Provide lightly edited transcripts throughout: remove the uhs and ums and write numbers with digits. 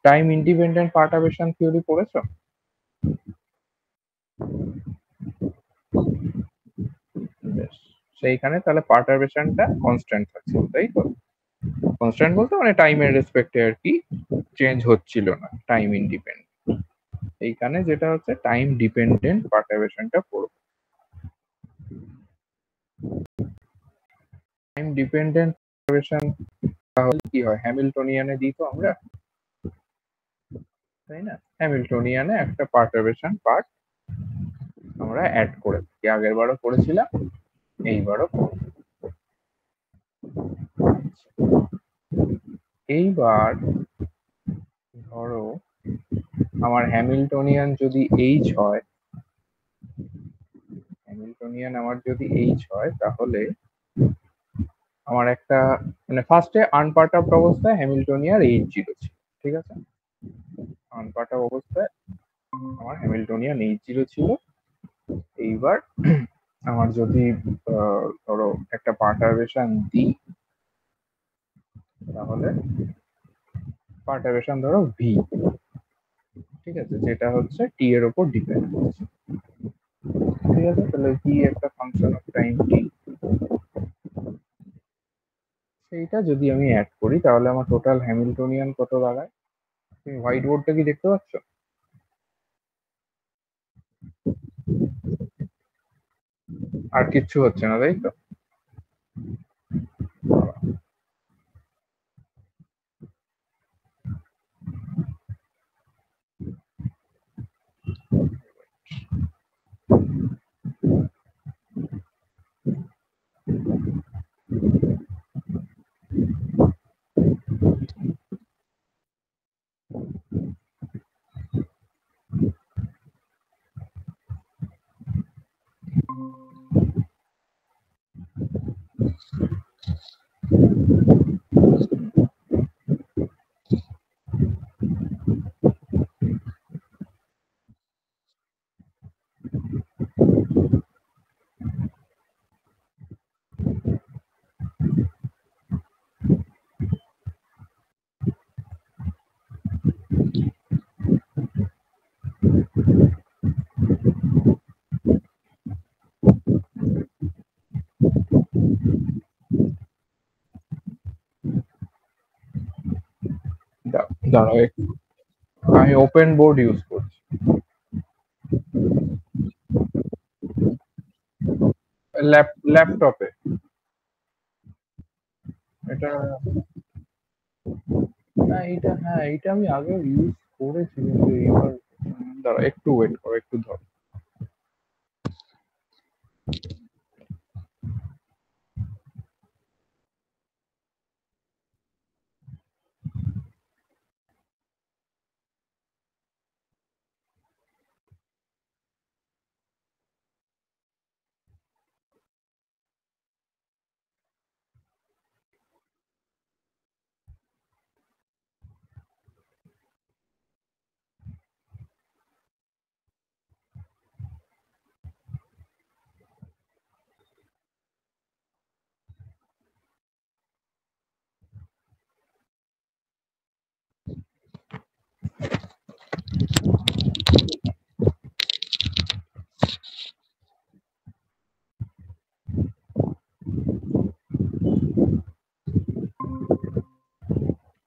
Time independent perturbation theory পড়েছো? বেশ, সেইখানে তাহলে পার্টারবেশনটা কনস্ট্যান্ট থাকছিল, তাই তো? কনস্ট্যান্ট বলতে মানে টাইমের রেসপেক্টে আর কি, চেঞ্জ হচ্ছিল না, টাইম ইন্ডিপেন্ডেন্ট। এইখানে যেটা হচ্ছে টাইম ডিপেন্ডেন্ট পার্টারবেশনটা পড়বো। টাইম ডিপেন্ডেন্ট পার্টারবেশন তাহলে কি হয়, হ্যামিল্টনিয়ানে দিই তো আমরা, তাই না? হ্যামিল্টনিয়ানে একটা পার্টারবেশন পার্ট আমরা অ্যাড করে থাকি, আগের বারও করেছিলাম, এইবারও করব। এইবার ধরো আমার হ্যামিল্টনিয়ান যদি এইচ হয়, হ্যামিল্টনিয়ান আমার যদি এইচ হয়, তাহলে আমার একটা মানে ফার্স্টে আনপার্টাবড অবস্থায় হ্যামিল্টনিয়ান এইচ জিরো ছিল, ঠিক আছে? আনপার্টাবড অবস্থায় আমার হ্যামিল্টনিয়ান এইচ জিরো ছিল। এইবার আমার যদি ধরো একটা পার্টারবেশন দিই, তাহলে পার্টারবেশন ধরো ভি, ঠিক আছে, যেটা হচ্ছে টি এর উপর ডিপেন্ড করছে, ঠিক আছে? তাহলে ভি একটা ফাংশন অফ টাইম টি, সেইটা যদি আমি অ্যাড করি তাহলে আমার টোটাল হ্যামিল্টনিয়ান কত দাঁড়ায়? তুমি হোয়াইট বোর্ডটা কি দেখতে পাচ্ছ? আর কিচ্ছু হচ্ছে না, তাই তো? দাঁড়াও আমি ওপেন বোর্ড ইউজ করছি। ল্যাপটপে এটা, না এটা, হ্যাঁ এটা আমি আগে ইউজ করেছি, কিন্তু এইবার দাঁড়া একটু ওয়েট করো, একটু ধরো।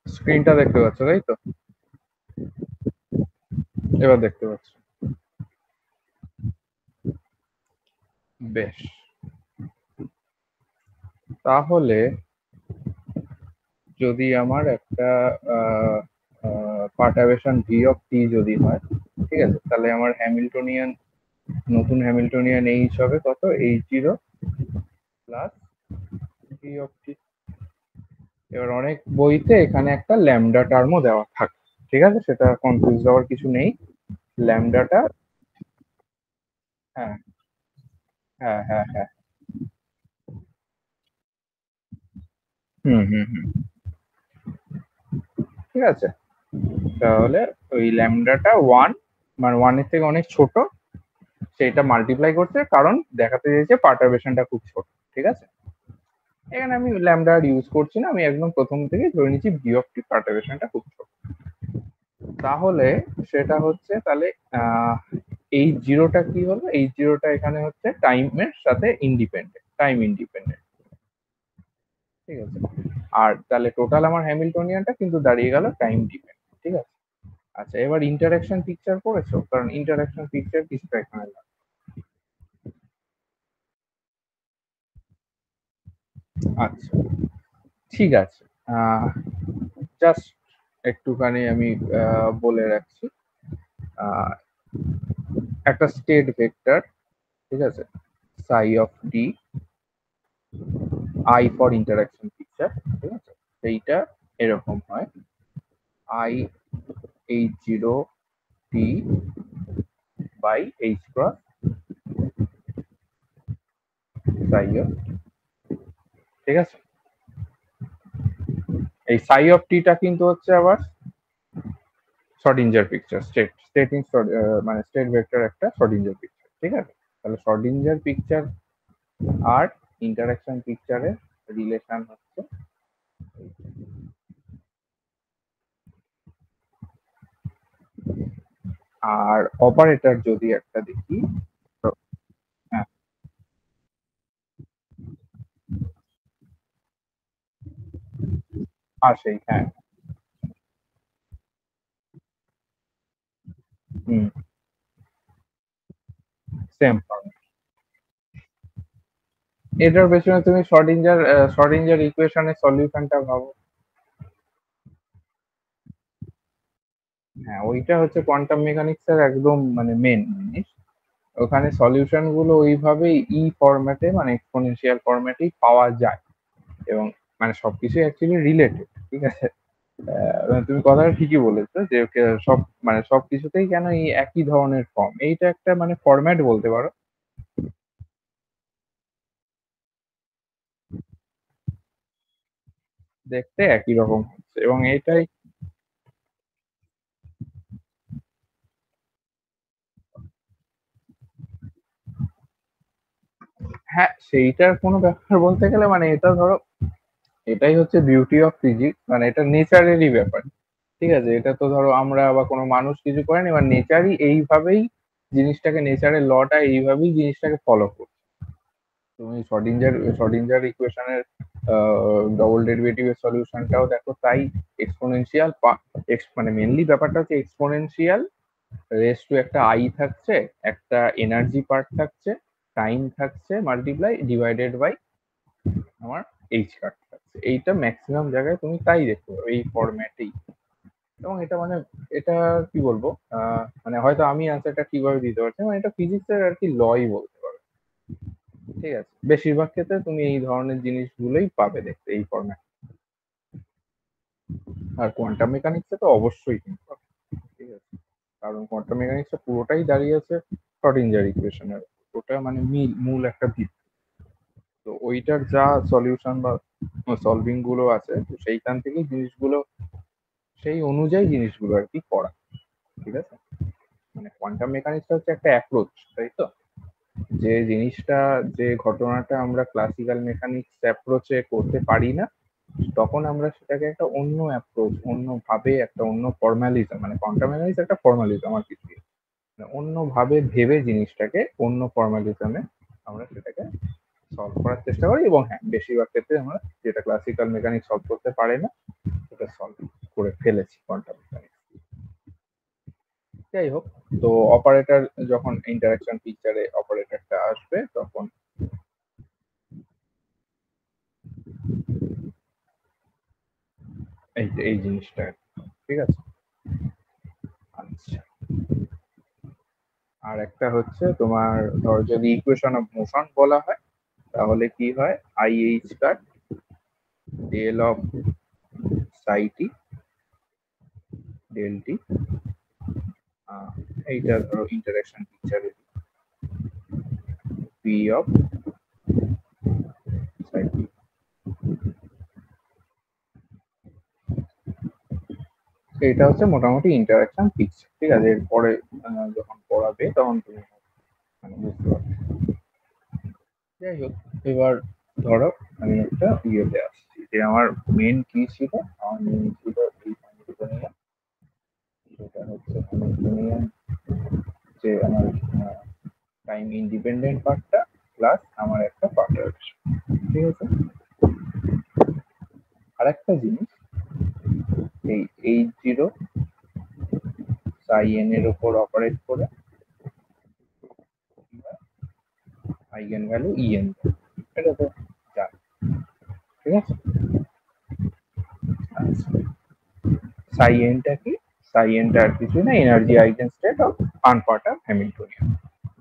স্ক্রিনটা দেখতে পাচ্ছ, তাই তো? এবার দেখতে পাচ্ছ? বেশ, তাহলে যদি আমার একটা পার্টারবেশন ভি অফ টি যদি হয়, ঠিক আছে, তাহলে আমার হ্যামিল্টনিয়ান, নতুন হ্যামিল্টনিয়ান এইচ হবে কত, H zero plus V of T. এবার অনেক বইতে এখানে একটা ল্যামডা টার্মও দেওয়া থাকে, ঠিক আছে, সেটা কনফিউজ হওয়ার কিছু নেই। ল্যামডাটা, হ্যাঁ হ্যাঁ হ্যাঁ হ্যাঁ, হুম হুম হুম, ঠিক আছে। তাহলে ওই ল্যামডাটা ওয়ান, মানে ওয়ানের থেকে অনেক ছোট, সেইটা মাল্টিপ্লাই করছে, কারণ দেখাতে চাইছে পার্টারবেশনটা খুব ছোট, ঠিক আছে? এখানে আমি ল্যামডা ইউজ করছি না, আমি একদম প্রথম থেকে ধরে নিচ্ছি ভি অফ টি পার্টারবেশনটা খুব ছোট। তাহলে সেটা হচ্ছে তাহলে এই জিরোটা কি হলো, এই জিরোটা এখানে হচ্ছে টাইমের সাথে ইন্ডিপেন্ডেন্ট, টাইম ইন্ডিপেন্ডেন্ট। ঠিক আছে, আর তাহলে টোটাল আমার হ্যামিল্টনিয়ানটা কিন্তু দাঁড়িয়ে গেল টাইম ডিপেন্ডেন্ট। ঠিক আছে, আচ্ছা এবার ইন্টারাকশন পিকচার করেছো, কারণ ইন্টারাকশন পিকচার কিছুটা এখানে লাগবে। আচ্ছা ঠিক আছে, জাস্ট একটুখানি আমি বলে রাখছি। আহ, একটা স্টেট ভেক্টর, ঠিক আছে, psi of D, I for interaction picture, ঠিক আছে, সেইটা এরকম হয় I H zero T by H cross psi of, ঠিক আছে। এই সাই অফ টিটা কিন্তু হচ্ছে আবার শর্ডিঞ্জার পিকচার, স্টেটিং মানে স্টেট ভেক্টর একটা শর্ডিঞ্জার পিকচার। ঠিক আছে, তাহলে শর্ডিঞ্জার পিকচার আর ইন্টারাকশন পিকচারের রিলেশন হচ্ছে, আর অপারেটর যদি একটা দেখি, তো হ্যাঁ আসেই, হ্যাঁ। হুম, সেম ফর্ম। এটার পেছনে তুমি শর্ডিঞ্জার ইকুয়েশনের সলিউশনটা ভাবো। হ্যাঁ, ওইটা হচ্ছে কোয়ান্টাম মেকানিক্স এর একদম মানে মেন জিনিস। ওখানে সলিউশন গুলো ওইভাবেই ই ফরম্যাটে মানে এক্সপোনেনশিয়াল ফরম্যাটেই পাওয়া যায়, এবং মানে সবকিছু অ্যাকচুয়ালি রিলেটেড। ঠিক আছে, তুমি কথাটা ঠিকই বলেছো যে সব মানে সবকিছুতেই কেন এই একই ধরনের ফর্ম, এইটা একটা মানে ফরম্যাট বলতে পারো, দেখতে একই রকম হচ্ছে, এবং এইটাই। হ্যাঁ, সেইটার কোনো ব্যাপার বলতে গেলে মানে এটা ধরো, এটাই হচ্ছে বিউটি অফ ফিজিক্স, মানে এটা নেচারেরই ব্যাপার। ঠিক আছে, এটা তো ধরো আমরা বা কোনো মানুষ কিছু করেনি, এবার নেচারই এইভাবেই জিনিসটাকে, নেচারের লটা এইভাবেই জিনিসটাকে ফলো করে। তুমি শর্ডিঞ্জার ইকুয়েশনের ডবল ডেরিভেটিভের সলিউশনটাও দেখো তাই, এক্সপোনেনশিয়াল, মানে মেনলি ব্যাপারটা হচ্ছে এক্সপোনেনশিয়াল রেস টু একটা আই থাকছে, একটা এনার্জি পার্ট থাকছে, টাইম থাকছে, মাল্টিপ্লাই ডিভাইডেড বাই আমার এইচ কার্ড থাকছে। এইটা ম্যাক্সিমাম জায়গায় তুমি তাই দেখতে পাবে এই ফরম্যাটেই। এবং এটা মানে এটা কি বলবো, মানে হয়তো আমি আনসারটা কিভাবে দিতে পারছি, মানে এটা ফিজিক্সের আর কি লই বলতে পারো। ঠিক আছে, বেশিরভাগ ক্ষেত্রে তুমি এই ধরনের জিনিসগুলোই পাবে দেখতে এই ফরম্যাট। আর কোয়ান্টাম মেকানিক্সে তো অবশ্যই কিন্তু পাবে। ঠিক আছে, কারণ কোয়ান্টাম মেকানিক্সটা পুরোটাই দাঁড়িয়ে আছে শ্রোডিঞ্জার ইকুয়েশনের, ওটা মানে মূল একটা ভিত্তি। তো ওইটার যা সলিউশন বা সলভিং গুলো আছে, তো সেইখান থেকেই জিনিসগুলো, সেই অনুযায়ী জিনিসগুলো আর কি করা। ঠিক আছে, মানে কোয়ান্টাম মেকানিক্সটা হচ্ছে একটা অ্যাপ্রোচ, তাই তো, যে জিনিসটা, যে ঘটনাটা আমরা ক্লাসিক্যাল মেকানিক্স অ্যাপ্রোচে করতে পারি না, তখন আমরা সেটাকে একটা অন্য অ্যাপ্রোচ, অন্য ভাবে, একটা অন্য ফর্মালিজম, মানে কোয়ান্টাম মেকানিক্স একটা ফর্মালিজম আর কিছু, অন্য ভাবে ভেবে জিনিসটাকে অন্য ফর্মালিজমে আমরা সেটাকে সলভ করার চেষ্টা করি। এবং হ্যাঁ, বেশিরভাগ ক্ষেত্রে আমরা যেটা ক্লাসিক্যাল মেকানিক্স সলভ করতে পারে না, সেটা সলভ করে ফেলেছি কোয়ান্টাম মেকানিক্স। যাই হোক, তো অপারেটর যখন ইন্টারাকশন পিকচারে অপারেটরটা আসবে তখন এই জিনিসটা, ঠিক আছে। আচ্ছা, আর একটা হচ্ছে তোমার, ধর যদি ইকুয়েশন অফ মোশন বলা হয়, তাহলে কি হয়, I H cut del of psi T del T, এইটা ধরো ইন্টারাকশন পিকচারে পি অফ সাই টি। এটা হচ্ছে মোটামুটি ইন্টারাকশন পিকচার। ঠিক আছে, এরপরে যখন পড়াবে তখন তুমি মানে বুঝতে পারবে। যাই হোক, এবার ধরো আমি একটা ইয়েতে আসছি, যে আমার মেন কি ছিল, আমার মেন ছিল এই হ্যামিল্টনিয়ান যে আমার টাইম ইন্ডিপেন্ডেন্ট পার্টটা প্লাস আমার একটা পার্ট, ঠিক আছে। আরেকটা জিনিস, এই H0 psi n এর উপর অপারেট করে আইগেন ভ্যালু En, এটা তো জানি, ঠিক আছে। psi n টা কি? psi n টা আর কিছু না, energy eigen state of unperturbed Hamiltonian,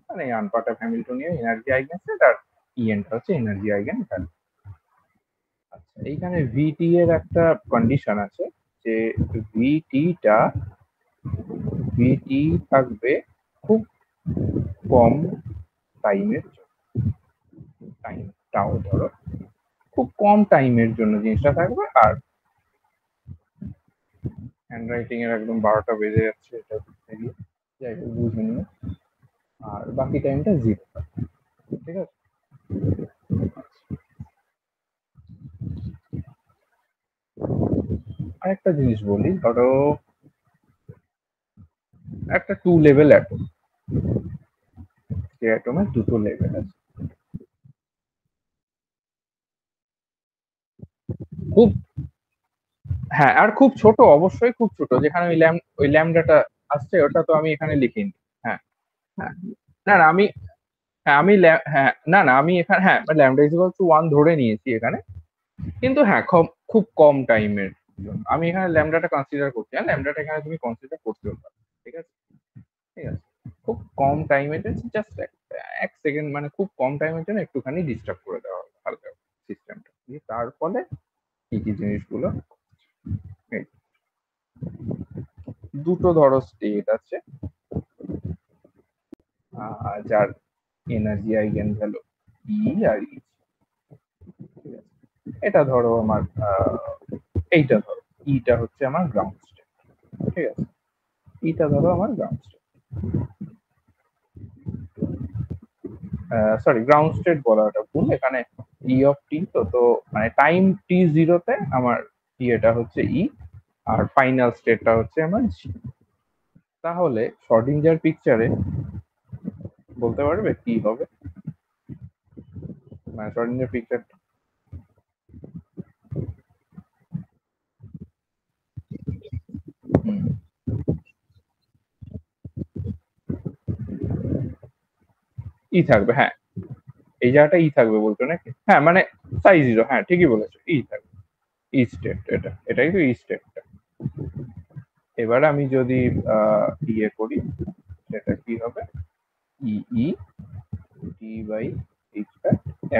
মানে unperturbed Hamiltonian energy eigen state, আর En টা হচ্ছে এনার্জি আইগেন ভ্যালু। আচ্ছা, এইখানে ভিটি এর একটা কন্ডিশন আছে যে ভিটি থাকবে খুব কম টাইমের জন্য, টাইম টাও ধরো খুব কম টাইমের জন্য জিনিসটা থাকবে। আর হ্যান্ড রাইটিং এর একদম 12টা বেজে যাচ্ছে, এটা যাই হোক বুঝে নিও। আর বাকি টাইমটা 0, ঠিক আছে। আরেকটা জিনিস বলি, ধরো একটা 2 লেভেল অ্যাটম, যে অ্যাটমের দুটো লেভেল আছে, খুব, হ্যাঁ, আর খুব ছোট, অবশ্যই খুব ছোট, যেখানে ওই ল্যামডাটা আসছে ওটা তো আমি এখানে লিখিনি। হ্যাঁ, হ্যাঁ, না না আমি, হ্যাঁ আমি হ্যাঁ না না আমি এখানে, হ্যাঁ ল্যামডা ইজ ইকুয়াল টু 1 ধরে নিয়েছি এখানে, কিন্তু হ্যাঁ খুব কম টাইমের জন্য আমি এখানে ল্যামডাটা কনসিডার করছি, আর ল্যামডাটা এখানে তুমি কনসিডার করতেও পারো, ঠিক আছে। ঠিক আছে, খুব কম টাইমের জন্য, জাস্ট 1 সেকেন্ড, মানে খুব কম টাইমের জন্য একটুখানি ডিস্টার্ব করে দেওয়া হবে হালকা সিস্টেমটা, তার ফলে কি কি জিনিসগুলো, এই দুটো ধরো স্টেট আছে, যার এনার্জি আইগেন ভ্যালু ই আর ই, ঠিক আছে। এটা ধরো আমার এইটা ধরো ইটা হচ্ছে আমার গ্রাউন্ড স্টেট, ঠিক আছে। ইটা ধরো আমার ground state, sorry ground state বলাটা ভুল, এখানে ই অফ টি, তো মানে টাইম t0 তে আমার ইয়েটা হচ্ছে ই, আর ফাইনাল স্টেটটা হচ্ছে আমার জি। তাহলে শর্ডিঞ্জার পিকচারে বলতে পারবে কি হবে, মানে শর্ডিঞ্জার পিকচার ই থাকবে, হ্যাঁ এই জায়গাটা ই থাকবে বলতো নাকি, হ্যাঁ মানে সাই 0, হ্যাঁ ঠিকই বলেছো, ই থাকবে, ই স্টেট, এটাই তো ই স্টেটটা। এবার আমি যদি ইয়ে করি, সেটা কি হবে, ই ই টি বাই এইচটা,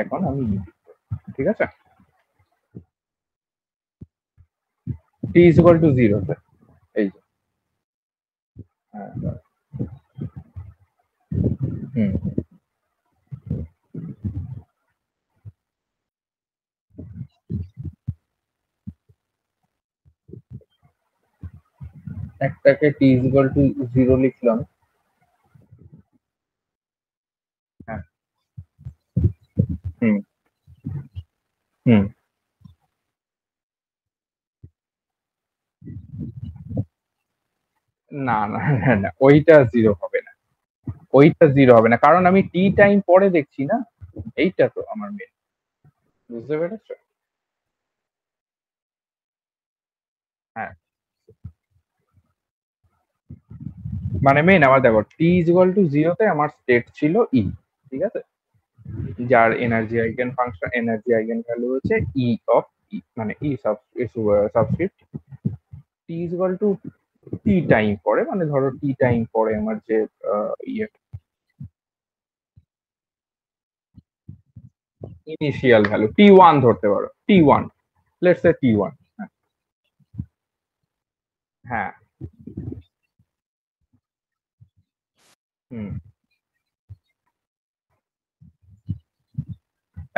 এখন আমি ই, ঠিক আছে, টি ইজ ইকুয়াল টু 0, এই যে, হ্যাঁ, হুম, একটাকে টি ইজ ইকুয়াল টু 0 লিখলাম, হ্যাঁ, হুম, হুম, না না না না, ওইটা 0 হবে না, ওইটা 0 হবে না, কারণ আমি টি টাইম পরে দেখছি না, এইটা তো আমার মেন, বুঝতে পেরেছো? হ্যাঁ, মানে মেন আমার দেখো টি ইজ ইকুয়াল টু 0-তে আমার স্টেট ছিল ই, ঠিক আছে, যার energy eigen function, energy eigen value হচ্ছে ই অফ ই, মানে E subscript T is equal to T time পরে, মানে ধরো টি টাইম পরে আমার যে ইয়ে ইনিশিয়াল ভ্যালু T1 ধরতে পারো, T1, লেটস সে T1, হ্যাঁ, হুম,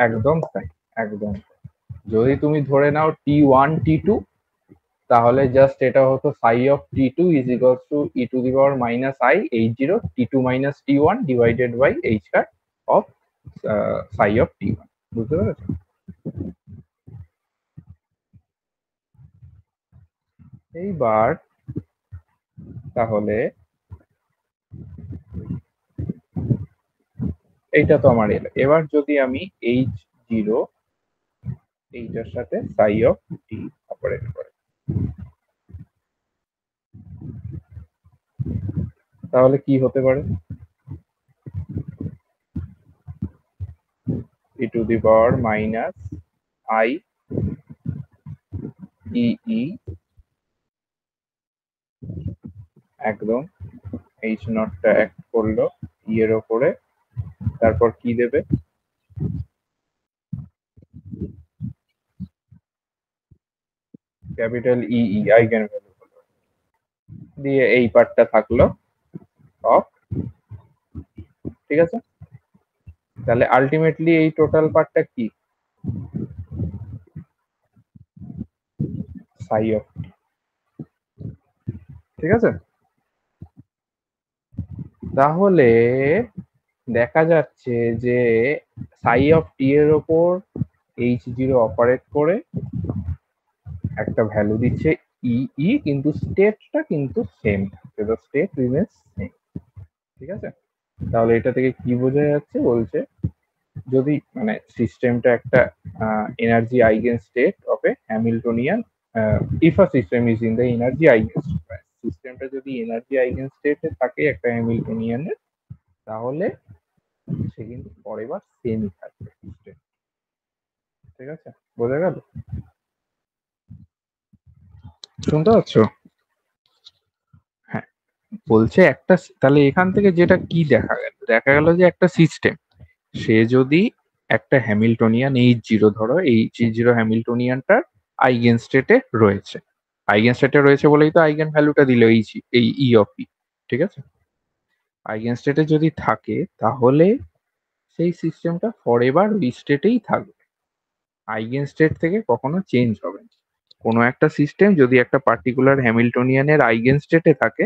একদম তাই, একদম। যদি তুমি ধরে নাও T1 T2, তাহলে জাস্ট এটা হতো psi of T2 is equals to E to the power minus I H0 T2 minus T1 divided by H cut of psi of T1, বুঝতে পেরেছো? এইবার তাহলে এইটা তো আমার এল। এবার যদি আমি H0 এইটার সাথে সাই অফ টি অপারেট করে, তাহলে কি হতে পারে? e to the power minus I E E, একদম এইচ নটটা এক করলো ই এর ওপরে, তারপর কি দেবে? ক্যাপিটাল ই ই আইগেন ভ্যালু দিয়ে এই পার্টটা থাকলো অফ, ঠিক আছে? তাহলে আলটিমেটলি এই টোটাল পার্টটা কি? সাই অফ, ঠিক আছে? তাহলে দেখা যাচ্ছে যে সাই অফ টি এর ওপর H0 অপারেট করে একটা ভ্যালু দিচ্ছে ই ই, কিন্তু স্টেটটা কিন্তু সেম থাকছে, দ্য স্টেট রিমেন্স সেম, ঠিক আছে? তাহলে এটা থেকে কি বোঝা যাচ্ছে? বলছে যদি মানে সিস্টেমটা একটা energy eigen state of A Hamiltonian, if a system is in the energy eigen state, সিস্টেমটা যদি এনার্জি আইগেন স্টেটে থাকে একটা হ্যামিল্টনিয়ানের, তাহলে সে কিন্তু ফরএভার সেমই থাকবে সিস্টেম, ঠিক আছে? বোঝা গেল? শুনতে পাচ্ছ? হ্যাঁ, বলছে একটা তাহলে এখান থেকে যেটা কি দেখা গেল? দেখা গেল যে একটা সিস্টেম, সে যদি একটা হ্যামিল্টনিয়ান H0, ধরো H0 হ্যামিল্টনিয়ানটার আইগেন স্টেটে রয়েছে, আইগেন স্টেটে রয়েছে বলেই তো আইগেন ভ্যালুটা দিল এই ই অফ ই, ঠিক আছে? আইগেন স্টেটে যদি থাকে তাহলে সেই সিস্টেমটা ফরএভার ওই স্টেটেই থাকবে, আইগেন স্টেট থেকে কখনো চেঞ্জ হবে না। কোনো একটা সিস্টেম যদি একটা পার্টিকুলার হ্যামিল্টনিয়ানের আইগেন স্টেটে থাকে,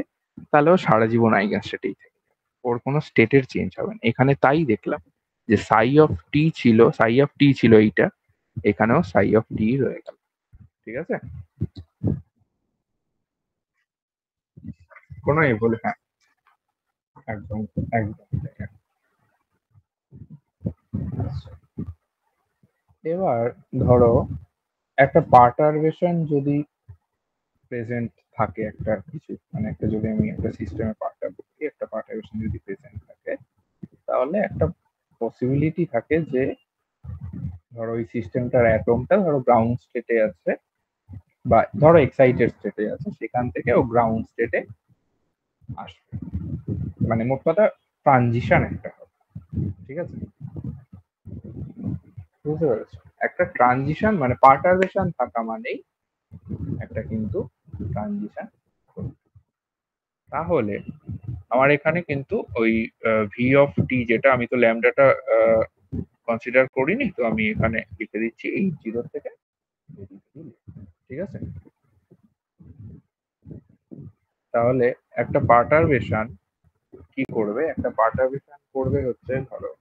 তাহলে ও সারা জীবন আইগেন স্টেটেই থাকে, ওর কোনো স্টেটের চেঞ্জ হবে না। এখানে তাই দেখলাম যে সাই অফ টি ছিল এইটা, এখানেও সাই অফ টি রয়ে গেল, ঠিক আছে? কোনো এ বলে, হ্যাঁ, একদম একদম। এবার ধরো একটা পার্টারবেশন যদি প্রেজেন্ট থাকে, একটা কিছু মানে একটা, যদি আমি একটা সিস্টেমে পার্টার করি, একটা পার্টারবেশন যদি প্রেজেন্ট থাকে, তাহলে একটা পসিবিলিটি থাকে যে ধরো ওই সিস্টেমটার অ্যাটমটা ধরো গ্রাউন্ড স্টেটে আছে, বা ধরো এক্সাইটেড স্টেটে আছে, সেখান থেকে ও গ্রাউন্ড স্টেটে আসবে, মানে মোট কথা ট্রানজিশন একটা হবে, ঠিক আছে? বুঝতে পেরেছো? একটা ট্রানজিশন মানে পার্টারবেশন থাকা মানেই একটা কিন্তু ট্রানজিশন। তাহলে আমার এখানে কিন্তু ওই ভি অফ টি, যেটা আমি তো ল্যামডাটা কনসিডার করিনি, তো আমি এখানে লিখে দিচ্ছি H0 থেকে, ঠিক আছে? তাহলে একটা পার্টারবেশন কি করবে? একটা পার্টারবেশন করবে হচ্ছে ধরো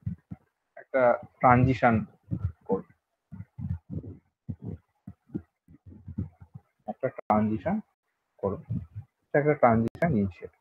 একটা ট্রানজিশন করবে, একটা ট্রানজিশন করবে, একটা ট্রানজিশন ইনিশিয়েট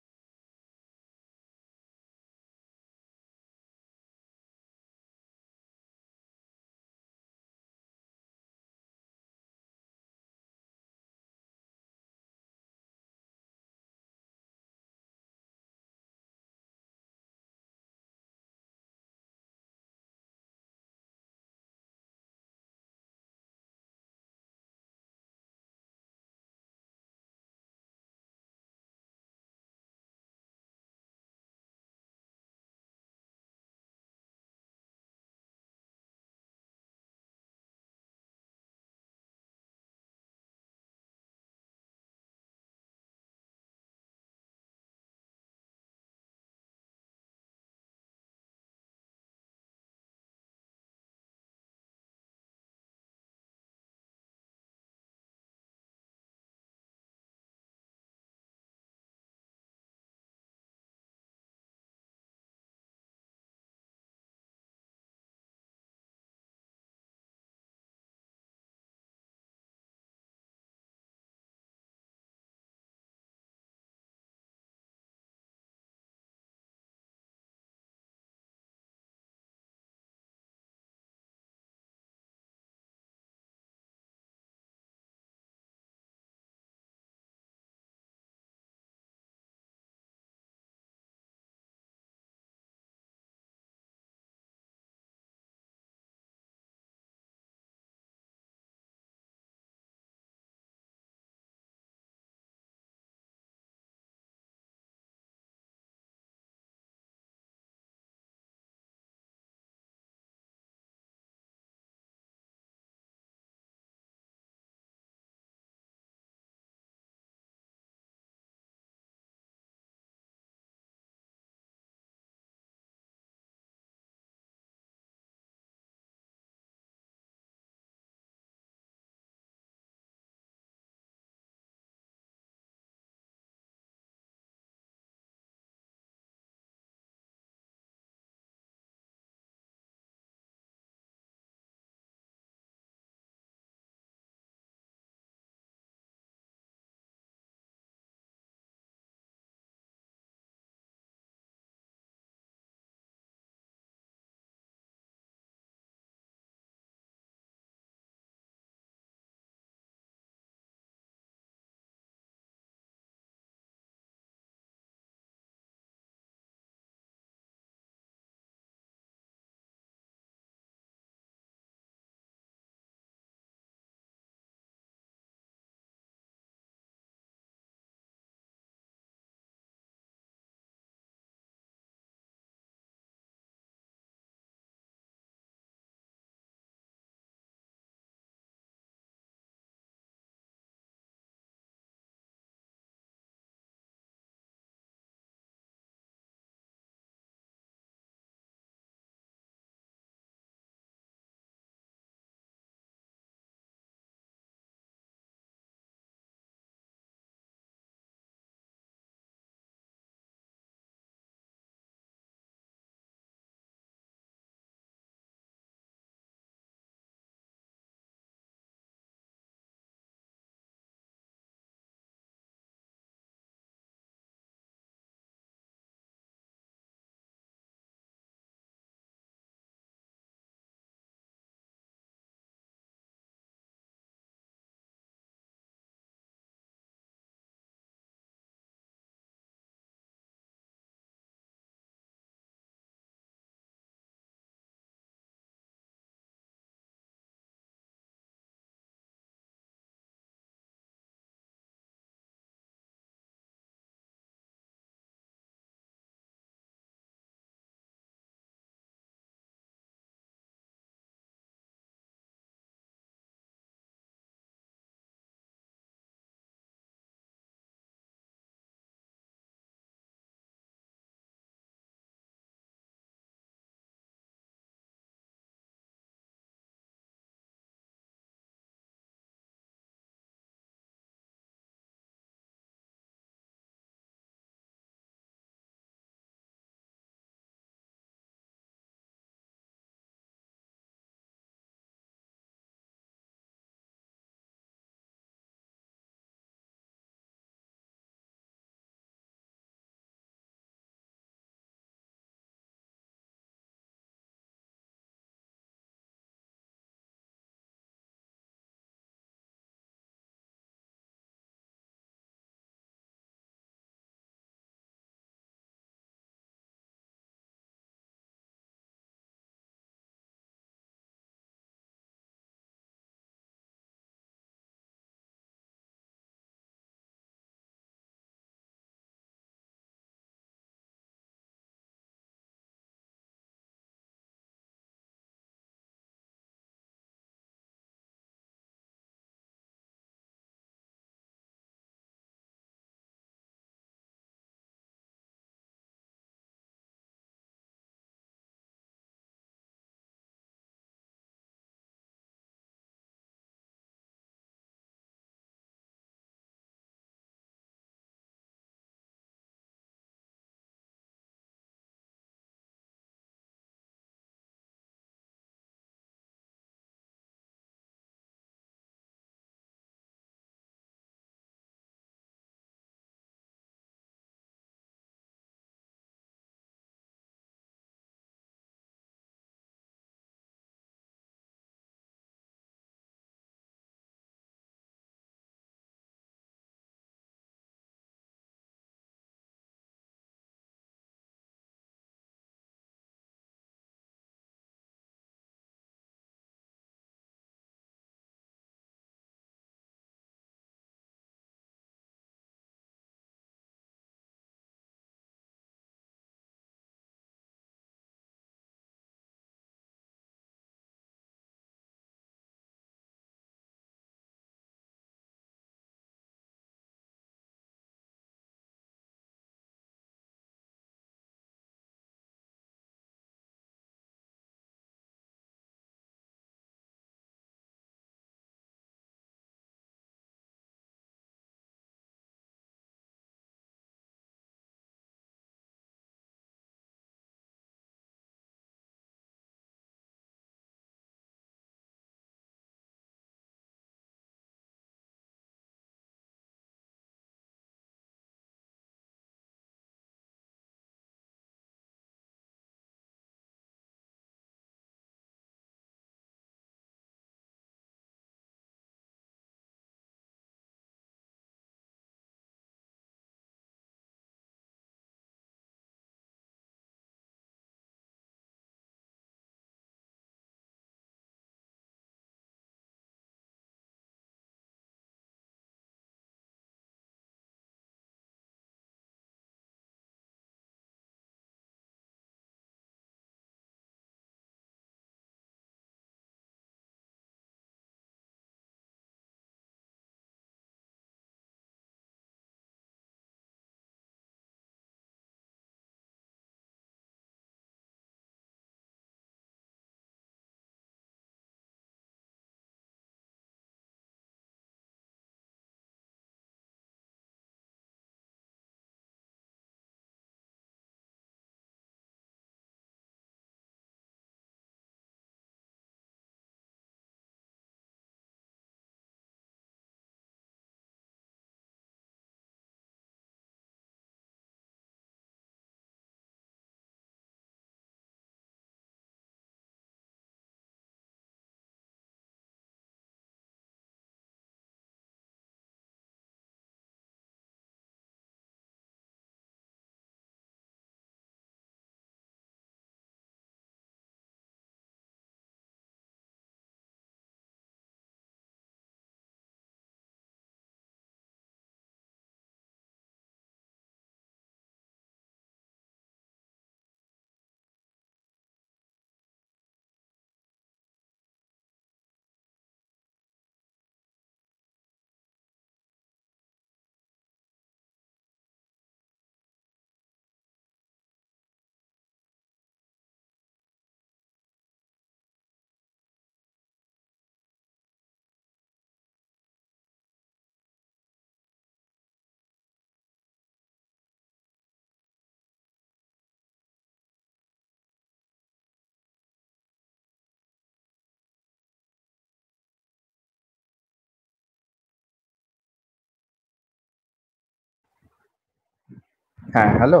হ্যাঁ, হ্যালো।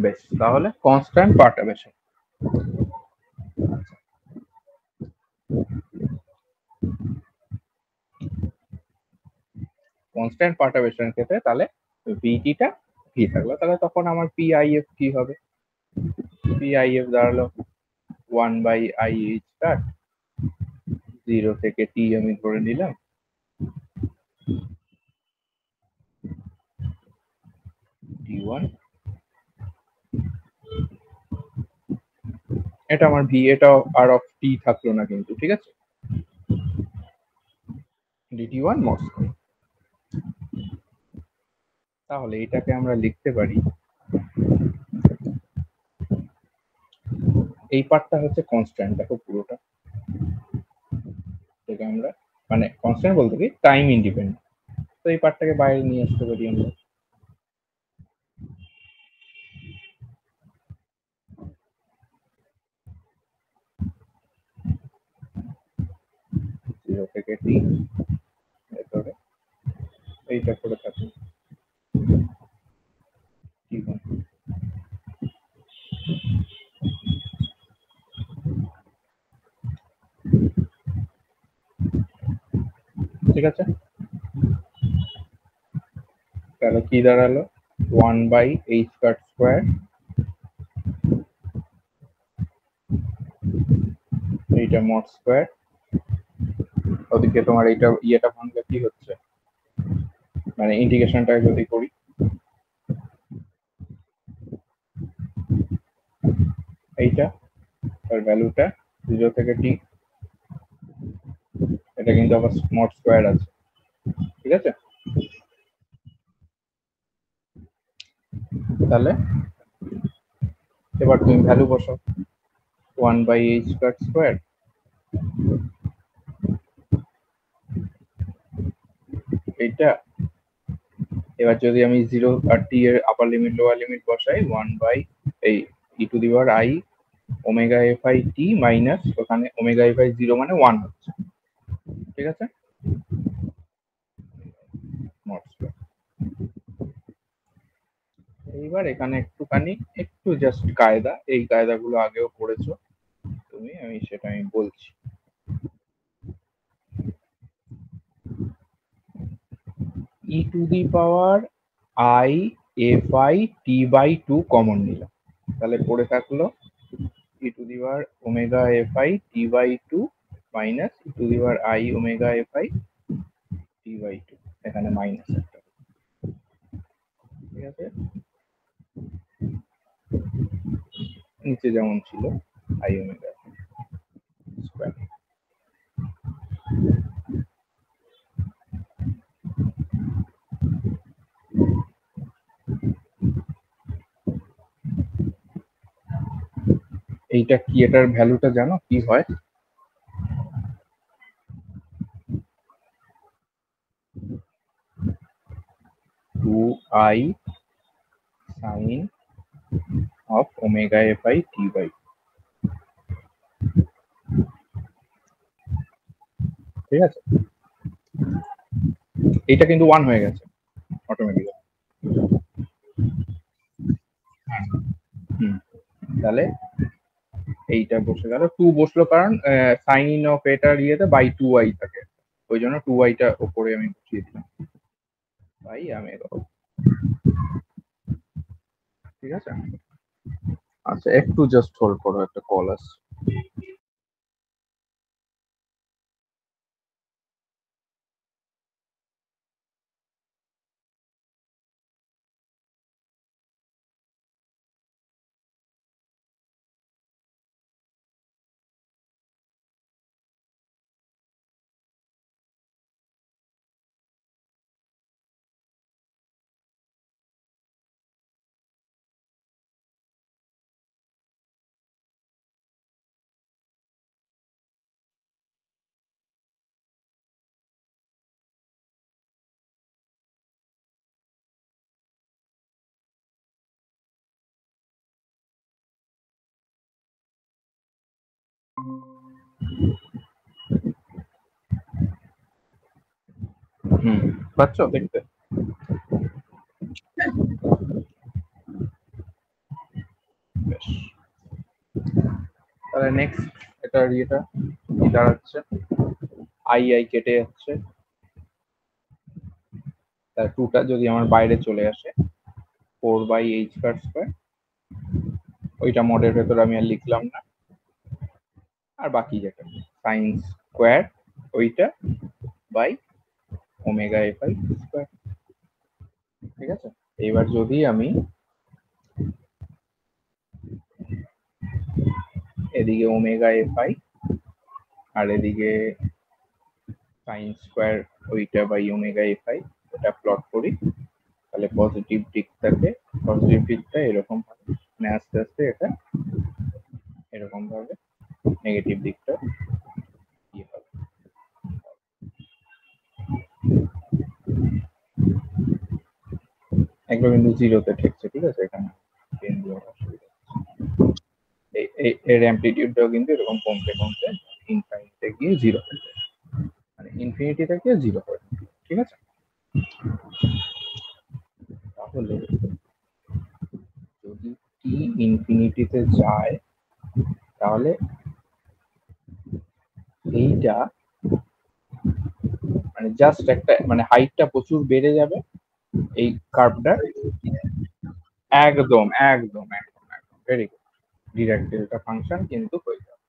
বেশ, তাহলে কনস্ট্যান্ট পার্টাবেশন। কনস্ট্যান্ট পার্টাবেশন ক্ষেত্রে তাহলে ভিটিটা ভি থাকলো, তাহলে তখন আমার পিআইএফ কি হবে? পিআইএফ দাঁড়ালো 1/IH স্টার, 0 থেকে টি আমি ধরে নিলাম, T1, এটা আমার ভি, এটাও আর অফ টি থাকলো না কিন্তু, ঠিক আছে, DT1 মোট স্কয়ার। তাহলে এটাকে আমরা লিখতে পারি, এই পার্টটা হচ্ছে কনস্ট্যান্ট, দেখো পুরোটা, এটাকে আমরা মানে কনস্ট্যান্ট বলতে কি টাইম ইন্ডিপেন্ডেন্ট, তো এই পার্টটাকে বাইরে নিয়ে আসতে পারি আমরা। 0 থেকে টি, ভেতরে এইটা করে থাকি T1। ঠিক আছে, তাহলে কি দাঁড়ালো, 1/h কাট স্কয়ার, এইটা মোট স্কয়ার, ওদিকে তোমার এইটা ইয়েটা ভাঙলে কি হচ্ছে, মানে ইন্টিগ্রেশনটা যদি করি, এইটা তার ভ্যালুটা 0 থেকে টি, এটা কিন্তু আবার মোট স্কয়ার আছে, ঠিক আছে, তাহলে এবার তুমি ভ্যালু বসাও, 1/h কাট স্কয়ার, এইটা, এবার যদি আমি 0 আর টি এর আপার লিমিট লোয়ার লিমিট বসাই, 1/i omega F I T minus, ওখানে ওমেগা এফ আই 0 মানে 1 হচ্ছে, ঠিক আছে, মোট স্কয়ার। এইবার এখানে একটুখানি একটু জাস্ট কায়দা, এই কায়দাগুলো আগেও পড়েছো তুমি, আমি বলছি, E to the power I F I T by two common নিলাম, তাহলে পড়ে থাকলো E to the power omega F I T by two minus E to the power I omega F I T by two, এখানে minus একটা, ঠিক আছে, নিচে যেমন ছিল আই ওমেগা স্কয়ার। এইটা কি, এটার ভ্যালুটা জানো কি হয়? 2i sine of omega F I T by, ঠিক আছে, এইটা কিন্তু 1 হয়ে গেছে অটোমেটিক্যালি। হুম, তাহলে এইটা বসে গেল, 2 বসলো কারণ সাইন অফ এটার ইয়েতে বাই 2i থাকে, ওই জন্য 2i টা উপরে আমি বসিয়ে দিলাম, বাই আমি, ঠিক আছে। আচ্ছা, একটু জাস্ট হোল্ড করো, একটা কল আসছে। পাচ্ছ দেখতে? বেশ, তাহলে নেক্সট এটা ইয়েটা কি দাঁড়াচ্ছে, আই আই কেটে যাচ্ছে, তার টুটা যদি আমার বাইরে চলে আসে 4/h² ওইটা মোডের ভেতর আমি আর লিখলাম না, আর বাকি যেটা সাইন স্কোয়ার ওইটা বাই ওমেগা এফআই স্কোয়ার। ঠিক আছে, এবার যদি আমি এদিকে ওমেগা এফআই আর এদিকে সাইন স্কোয়ার ওইটা বাই ওমেগা এফআই এটা প্লট করি, তাহলে পজিটিভ দিকটা এরকম হবে, মানে আস্তে আস্তে এটা এরকম ভাবে নেগেটিভ দিকটা ইয়ে হবে। একবার কিন্তু জিরোতে ঠেকছে, ঠিক আছে, এখানে এর অ্যামপ্লিটিউডটাও কিন্তু এরকম কমতে কমতে ইনফিনিটিতে গিয়ে জিরো হয়ে যায়, মানে ইনফিনিটিতে গিয়ে জিরো হয়ে যায়। ঠিক আছে, তাহলে যদি টি ইনফিনিটিতে যায় তাহলে এইটা মানে জাস্ট একটা মানে হাইটটা প্রচুর বেড়ে যাবে এই কার্ভটার। একদম একদম একদম একদম very good, Dirac delta function কিন্তু হয়ে যাবে।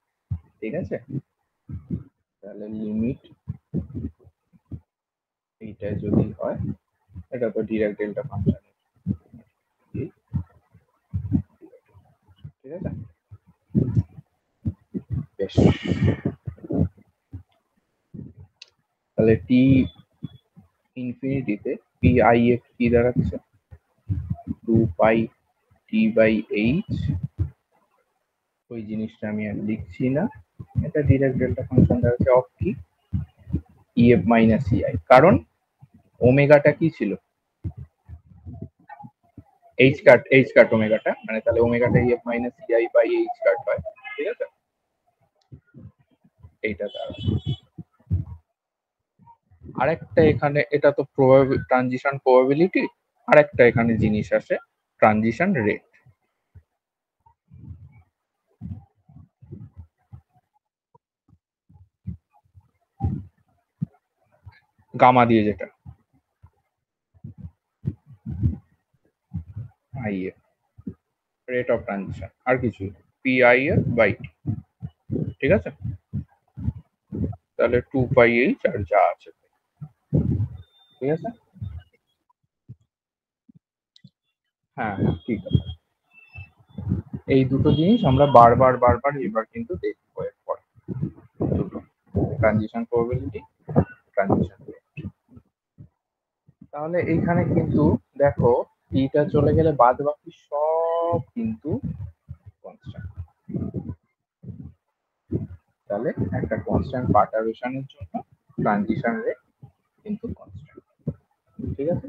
ঠিক আছে, তাহলে লিমিট এইটা যদি হয়, এটা তো ডিরাক ডেল্টা ফাংশন। ঠিক আছে, বেশ, তাহলে টি ইনফিনিটিতে পি আই এক্স কি দাঁড়াচ্ছে 2πt/h, ওই জিনিসটা আমি আর লিখছি না, এটা ডিরাক ডেল্টা ফাংশন দাঁড়াচ্ছে অফ কি ইএফ মাইনাস ইআই, কারণ ওমেগাটা কি ছিল এইচ কাট ওমেগাটা, মানে তাহলে ওমেগাটা EF minus EI by H cut হয়। ঠিক আছে, এইটা দ্বারা আরেকটা এখানে এটা তো ট্রানজিশন প্রবাবিলিটি, আরেকটা এখানে জিনিস আসে ট্রানজিশন রেট। গামা দিয়ে যেটা আইএফ রেট অফ ট্রানজিশন, আর কিছু পিআইএফ বাই টি। ঠিক আছে, তাহলে 2πh আর যা আছে। ঠিক আছে, হ্যাঁ হ্যাঁ ঠিক আছে, এই দুটো জিনিস আমরা বারবার বারবার এবার কিন্তু দেখবো এরপর, দুটো ট্রানজিশন প্রবাবিলিটি, ট্রানজিশন রেট। তাহলে এইখানে কিন্তু দেখো টিটা চলে গেলে বাদ বাকি সব কিন্তু কনস্ট্যান্ট, তাহলে একটা কনস্ট্যান্ট পার্টারবেশনের জন্য ট্রানজিশন রেট কিন্তু কনস্ট্যান্ট। ঠিক আছে,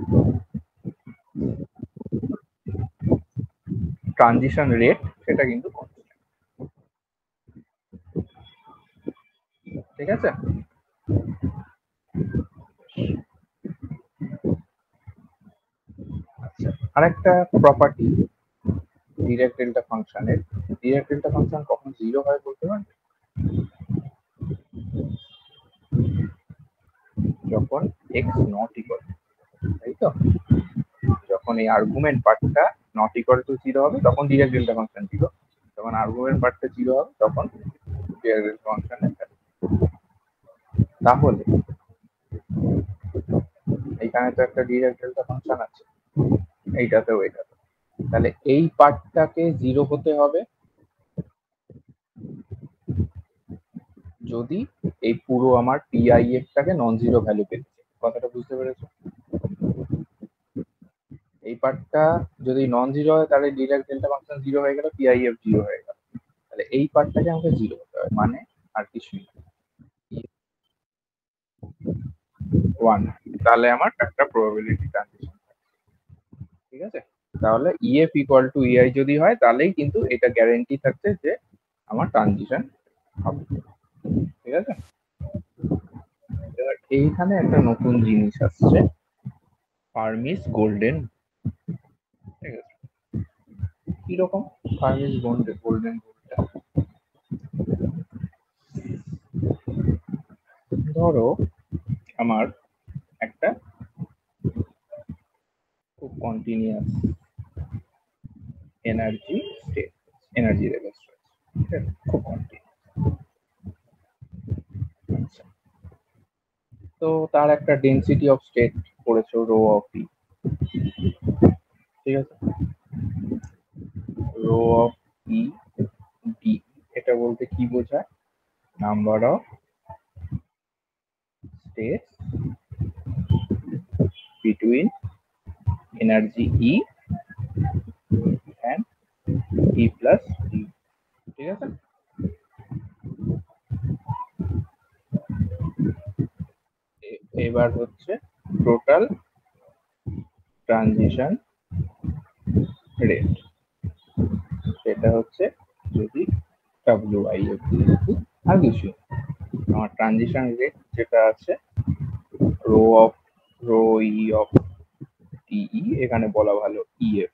ট্রানজিশন রেট সেটা কিন্তু কনস্ট্যান্ট। ঠিক আছে, আচ্ছা, আরেকটা প্রপার্টি ডিরাক ডেল্টা ফাংশনের, ডিরাক ডেল্টা ফাংশন কখন জিরো হয় বলতে পারবে? যখন এক্স নট ইকুয়াল, তাই তো, যখন এই আর্গুমেন্ট পার্টটা নট ইকুয়াল টু জিরো হবে তখন ডিরাক ডেল্টা ফাংশন জিরো, যখন আর্গুমেন্ট পার্টটা জিরো হবে তখন ডিরাক ডেল্টা ফাংশন। তাহলে এইখানে তো একটা ডিরাক ডেল্টা ফাংশন আছে, এইটাতেও এটাতে, তাহলে এই পার্টটাকে জিরো হতে হবে যদি এই পুরো আমার পিআইএফ টাকে নন জিরো ভ্যালু পেতে। কথাটা বুঝতে পেরেছো? এই পার্টটা যদি নন জিরো হয় তাহলে ডিরাক ডেল্টা ফাংশন জিরো হয়ে গেল, পিআইএফ জিরো হয়ে গেল, তাহলে এই পার্টটাকে আমাকে জিরো হতে হবে, মানে আর কিছুই না, 1, তাহলে আমার একটা প্রবাবিলিটি ট্রানজিশন। ঠিক আছে, তাহলে ইএফ ইকুয়াল টু ইআই যদি হয় তাহলেই কিন্তু এটা গ্যারেন্টি থাকছে যে আমার ট্রানজিশন হবে। ঠিক আছে, এইখানে একটা নতুন জিনিস আসছে, ফার্মিস গোল্ডেন। ঠিক আছে, কিরকম ফার্মিস গোল্ডেন রুলটা? ধরো আমার একটা খুব continuous energy state, energy level রয়েছে, খুব কন্টিনিউয়াস। আচ্ছা, তো তার একটা ডেন্সিটি অফ স্টেট করেছো রো অফ পি। ঠিক আছে, রো অফ পি ডি, এটা বলতে কি বোঝায়? Number of states between energy E and E plus D. ঠিক আছে, এবার হচ্ছে টোটাল ট্রানজিশন রেট, সেটা হচ্ছে যদি ডাব্লিউ এফ দিয়েছি আর কিছু, আমার ট্রানজিশন রেট যেটা আছে rho of rho E of TE, এখানে বলা ভালো ইএফ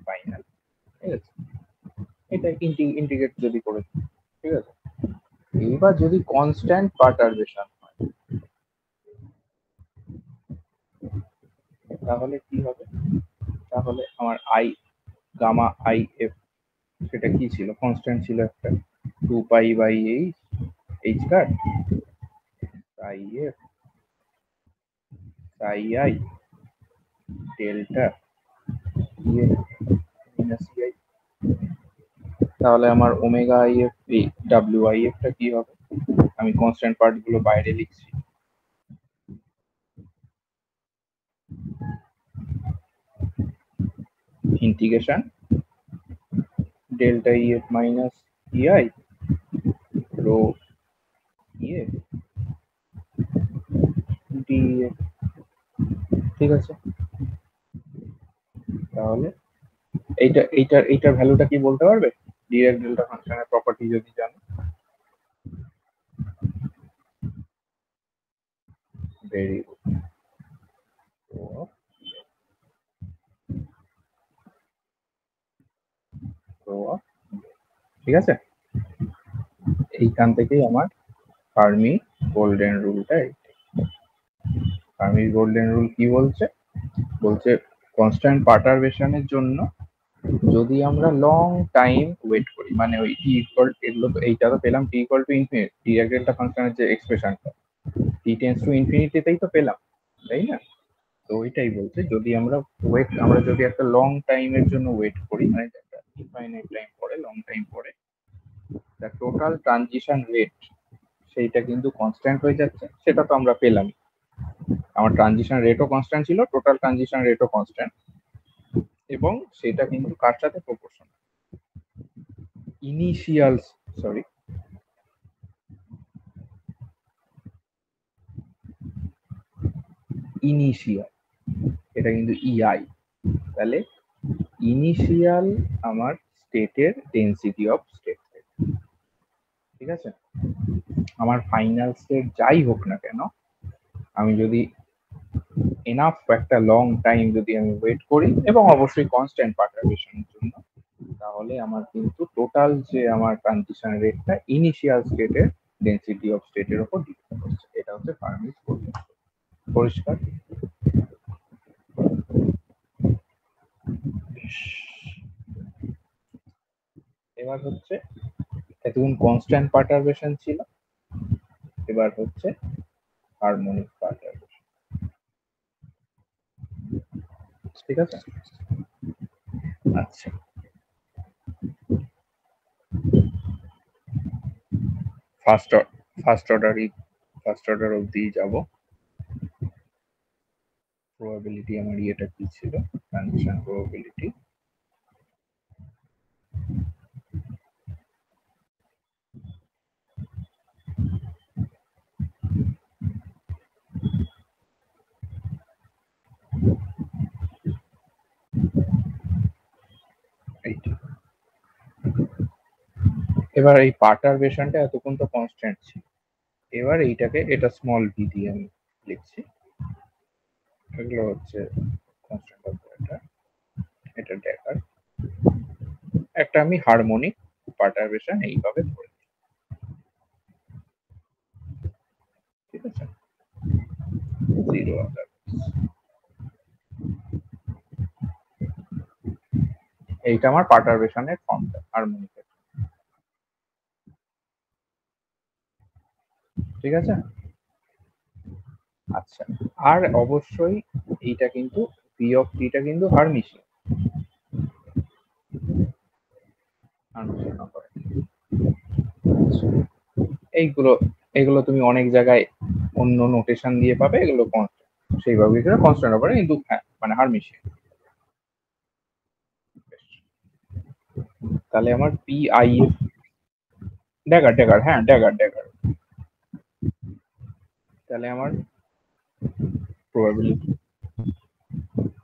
ফাইনাল। ঠিক আছে, এটা ইন্টিগ্রেট যদি করে, ঠিক আছে। এবার যদি কনস্ট্যান্ট পার্টারবেশন হয় তাহলে কি হবে? তাহলে আমার আই, গামা আই এফ, সেটা কি ছিল? কনস্ট্যান্ট ছিল একটা, 2 pi by H, H cut I F I I delta EF minus EI. তাহলে আমার omega I F W I এফটা কি হবে? আমি কনস্ট্যান্ট পার্ট গুলো বাইরে লিখছি, integration delta EF minus EI rho EF DF. ঠিক আছে, তাহলে এইটার ভ্যালুটা কি বলতে পারবে? ডিরেক্ট ডেল্টা ফাংশনের প্রপার্টি যদি জানো। Very good. ঠিক আছে, এইখান থেকেই আমার ফার্মি গোল্ডেন রুলটা। ফার্মি গোল্ডেন রুল কি বলছে? বলছে কনস্ট্যান্ট পার্টারবেশনের জন্য যদি আমরা লং টাইম ওয়েট করি, মানে ওই টি ইকুয়াল, এগুলো তো এইটা তো পেলাম T equal to infinity, Dirac delta ফাংশনের যে এক্সপ্রেশনটা টি টেন্স টু ইনফিনিটিতেই তো পেলাম, তাই না? তো ওইটাই বলছে যদি আমরা যদি একটা লং টাইমের জন্য ওয়েট করি, মানে একটা ইনফাইনাইট টাইম পরে, লং টাইম পরে, দ্য টোটাল ট্রানজিশন রেট সেইটা কিন্তু কনস্ট্যান্ট হয়ে যাচ্ছে, সেটা তো আমরা পেলাম। আমার ট্রানজিশন রেটও কনস্ট্যান্ট ছিল, টোটাল ট্রানজিশন রেটও কনস্ট্যান্ট, এবং সেটা কিন্তু কার সাথে প্রপোর্শনাল? ইনিশিয়াল, সরি, ইনিশিয়াল, এটা কিন্তু ইআই। তাহলে ইনিশিয়াল আমার স্টেটের ডেন্সিটি অফ স্টেট। ঠিক আছে, আমার ফাইনাল স্টেট যাই হোক না কেন, আমি যদি এনাফ একটা লং টাইম যদি আমি ওয়েট করি, এবং অবশ্যই কনস্ট্যান্ট পার্টারবেশনের জন্য, তাহলে আমার কিন্তু টোটাল যে আমার ট্রানজিশন রেটটা ইনিশিয়াল স্টেটের ডেন্সিটি অফ স্টেটের উপর ডিপেন্ড করছে। এটা হচ্ছে ফার্মিস গোল্ডেন। পরিষ্কার? এবার হচ্ছে এতক্ষণ কনস্ট্যান্ট পার্টারবেশন ছিল, এবার হচ্ছে হারমোনিক পার্টারবেশন। ঠিক আছে, আচ্ছা, ফার্স্ট ফার্স্ট অর্ডার অবধি যাব। প্রবাবিলিটি আমার ইয়েটা কি ছিল? Transition probability. এইটা, এবার এই পার্টারবেশনটা এতক্ষণ তো কনস্ট্যান্ট ছিল, এবার এইটাকে এটা স্মল ভি দিয়ে আমি লিখছি, এগুলো হচ্ছে কনস্ট্যান্ট অপারেটর, এটা ড্যাগার, একটা আমি হারমোনিক পার্টারবেশন এইভাবে ধরে, ঠিক আছে, জিরো আদার, এইটা আমার পার্টারবেশনের ফর্মটা হারমোনিকের, ঠিক আছে। আচ্ছা, আর অবশ্যই এইটা কিন্তু পি অফ টিটা কিন্তু হারমিশিয়ান, হারমিশিয়ান অপারেটর। এইগুলো এগুলো তুমি অনেক জায়গায় অন্য নোটেশন দিয়ে পাবে, এগুলো কনস্ট্যান্ট, সেইভাবে কনস্ট্যান্ট অপারেটর কিন্তু হ্যাঁ মানে হারমিশিয়ান। তাহলে আমার P I F dagger dagger হ্যাঁ ড্যাগার ড্যাগার, তাহলে আমার প্রবাবিলিটি,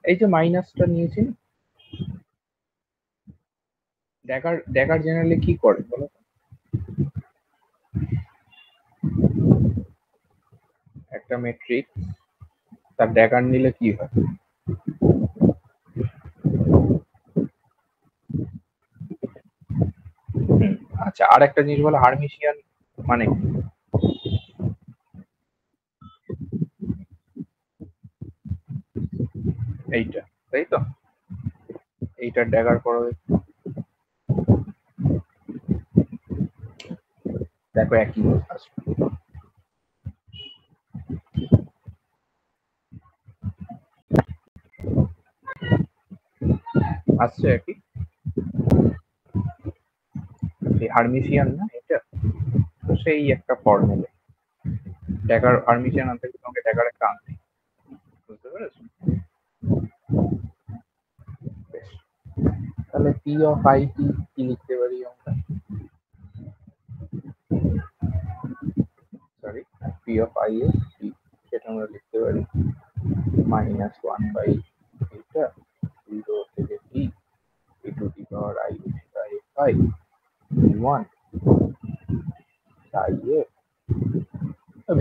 এই যে মাইনাসটা নিয়েছি, ড্যাগার ড্যাগার জেনারেলি কি করে বলো, একটা মেট্রিক তার ড্যাগার নিলে কি হয়, আচ্ছা আর একটা জিনিস বলো হারমিশিয়ান মানে কি? এইটা তাই তো, এইটা ড্যাগার করো, দেখো একই আসবে, আসছে একই, সেই হারমিশিয়ান না এটা, তো সেই একটা ফর্মুলা, ড্যাগার হারমিশিয়ান আনতে গেলে তোমাকে ড্যাগার একটা আনতে, বুঝতে পেরেছো? বেশ, তাহলে পি অফ আই টি কি লিখতে পারি আমরা, sorry, P of I S T, সেটা আমরা লিখতে পারি মাইনাস ওয়ান বাই এটা জিরো থেকে T E to the power I omega F I one I F,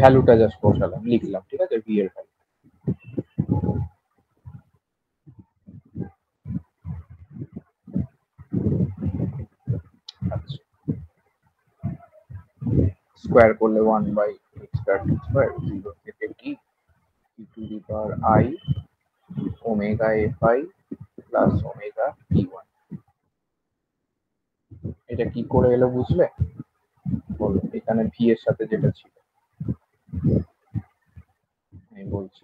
ভ্যালুটা জাস্ট বসালাম লিখলাম, ঠিক আছে, ভি এর ভ্যালু। আচ্ছা, স্কোয়ার করলে one by X square T square zero থেকে T E to the power I omega F I plus omega T one. এটা কি করে এলো বুঝলে, বলো, এখানে ভি এর সাথে যেটা ছিল আমি বলছি,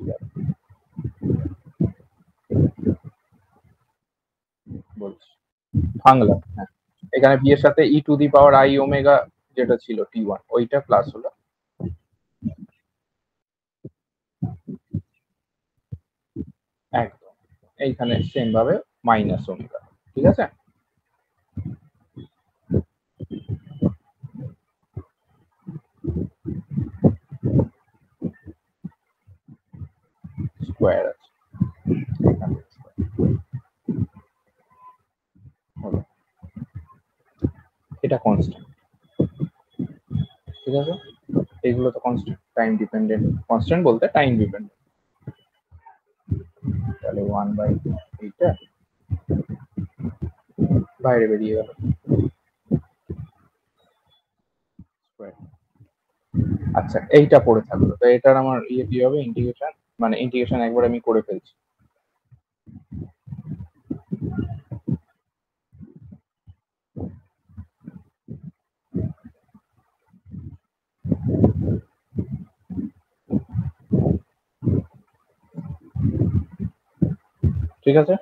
বলছি ভাঙলাম, হ্যাঁ, এখানে ভি এর সাথে E to the power I omega যেটা ছিল টি ওয়ান, ওইটা প্লাস হলো, একদম এইখানে সেম ভাবে মাইনাস ওমেগা, ঠিক আছে, স্কোয়ার আছে এখানে হলো, এটা কনস্ট্যান্ট, ঠিক আছে, এগুলো তো কনস্ট্যান্ট, টাইম ডিপেন্ডেন্ট, কনস্ট্যান্ট বলতে টাইম ডিপেন্ডেন্ট, তাহলে ওয়ান বাই এইটা বাইরে বেরিয়ে গেল স্কোয়ার। আচ্ছা এইটা পড়ে থাকলো, তো এটার আমার ইয়ে কি হবে, ইন্টিগ্রেশন, মানে ইন্টিগ্রেশন একবার আমি করে ফেলছি, ঠিক আছে,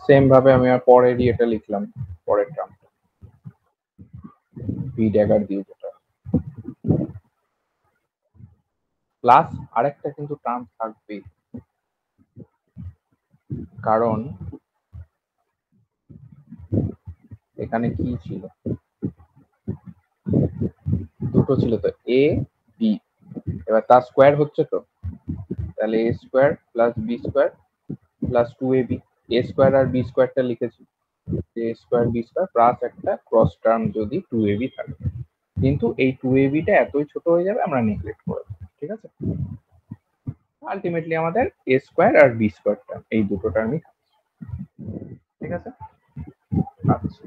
সেম ভাবে আমি আর পরের ইয়েটা লিখলাম, পরের টার্ম ভি ড্যাগার দিয়ে যেটা, প্লাস আরেকটা কিন্তু টার্ম থাকবে, কারণ এখানে কি ছিল, দুটো ছিল তো এ বি, এবার তার স্কোয়ার হচ্ছে তো, তাহলে A square plus B square plus two A B, A square আর বি স্কোয়ারটা লিখেছি, A square B square plus একটা ক্রস টার্ম যদি টু এ বি থাকে, কিন্তু এই 2ab টা এতই ছোট হয়ে যাবে আমরা নেগলেক্ট করে দেবো, ঠিক আছে। আলটিমেটলি আমাদের a স্কোয়ার আর b স্কোয়ার টার্ম এই দুটো টার্মই, ঠিক আছে। আচ্ছা,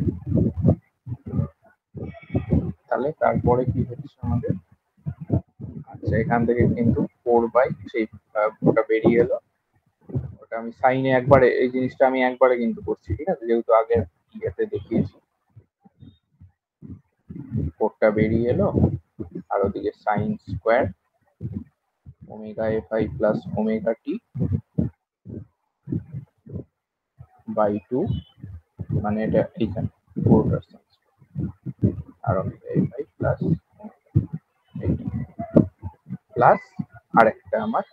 তাহলে তারপরে কি হচ্ছে আমাদের, আচ্ছা এখান থেকে কিন্তু 4 বাই সেই ওটা বেরিয়ে এলো, ওটা আমি সাইনে একবারে, এই জিনিসটা আমি একবারে কিন্তু করছি, ঠিক আছে, যেহেতু আগের ইয়েতে দেখিয়েছি। 4টা বেরিয়ে এলো, আর ওদিকে sine square omega fi plus omega T by 2, মানে এটা এইখানে 4%, আর ওমেগা fi প্লাস প্লাস আরেকটা আমার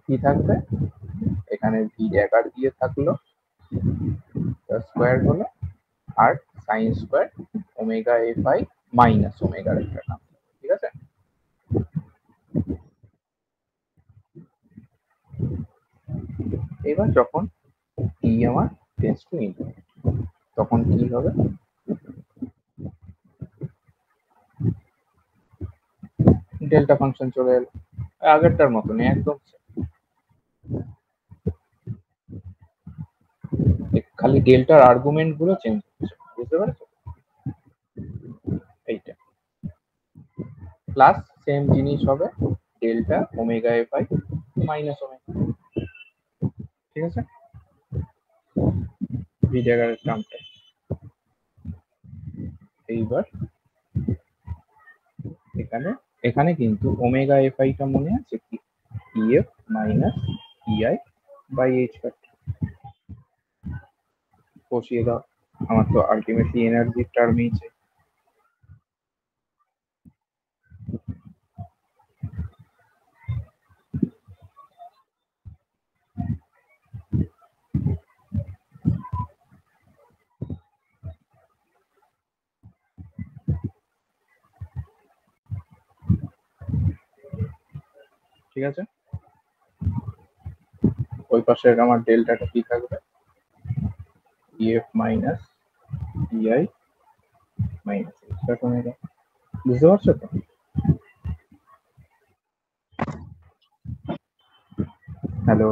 কি থাকবে, এখানে ভি ড্যাগার দিয়ে থাকলো, স্কোয়ার হলো, আর sine square omega fi minus ওমেগার একটা নাম, ঠিক আছে। এবার যখন টি আমার টেন্স টু ইনফিনিটি, তখন কি হবে, ডেল্টা ফাংশন চলে এলো আগেরটার মতনই একদম, খালি ডেল্টার আর্গুমেন্ট গুলো চেঞ্জ হচ্ছে, বুঝতে পারছো, এইটা প্লাস সেম জিনিস হবে delta omega fi minus omega, ঠিক আছে, ভি ড্যাগারের টার্মটা। এইবার এখানে এখানে কিন্তু ওমেগা fi টা মনে আছে কি, ef minus ei by h বসিয়ে দাও, আমার তো আলটিমেটলি এনার্জির টার্মই চাই। ঠিক আছে, ওই পাশের আমার ডেল্টাটা কি থাকবে, ef minus ei minus h omega, বুঝতে পারছো তো। হ্যালো,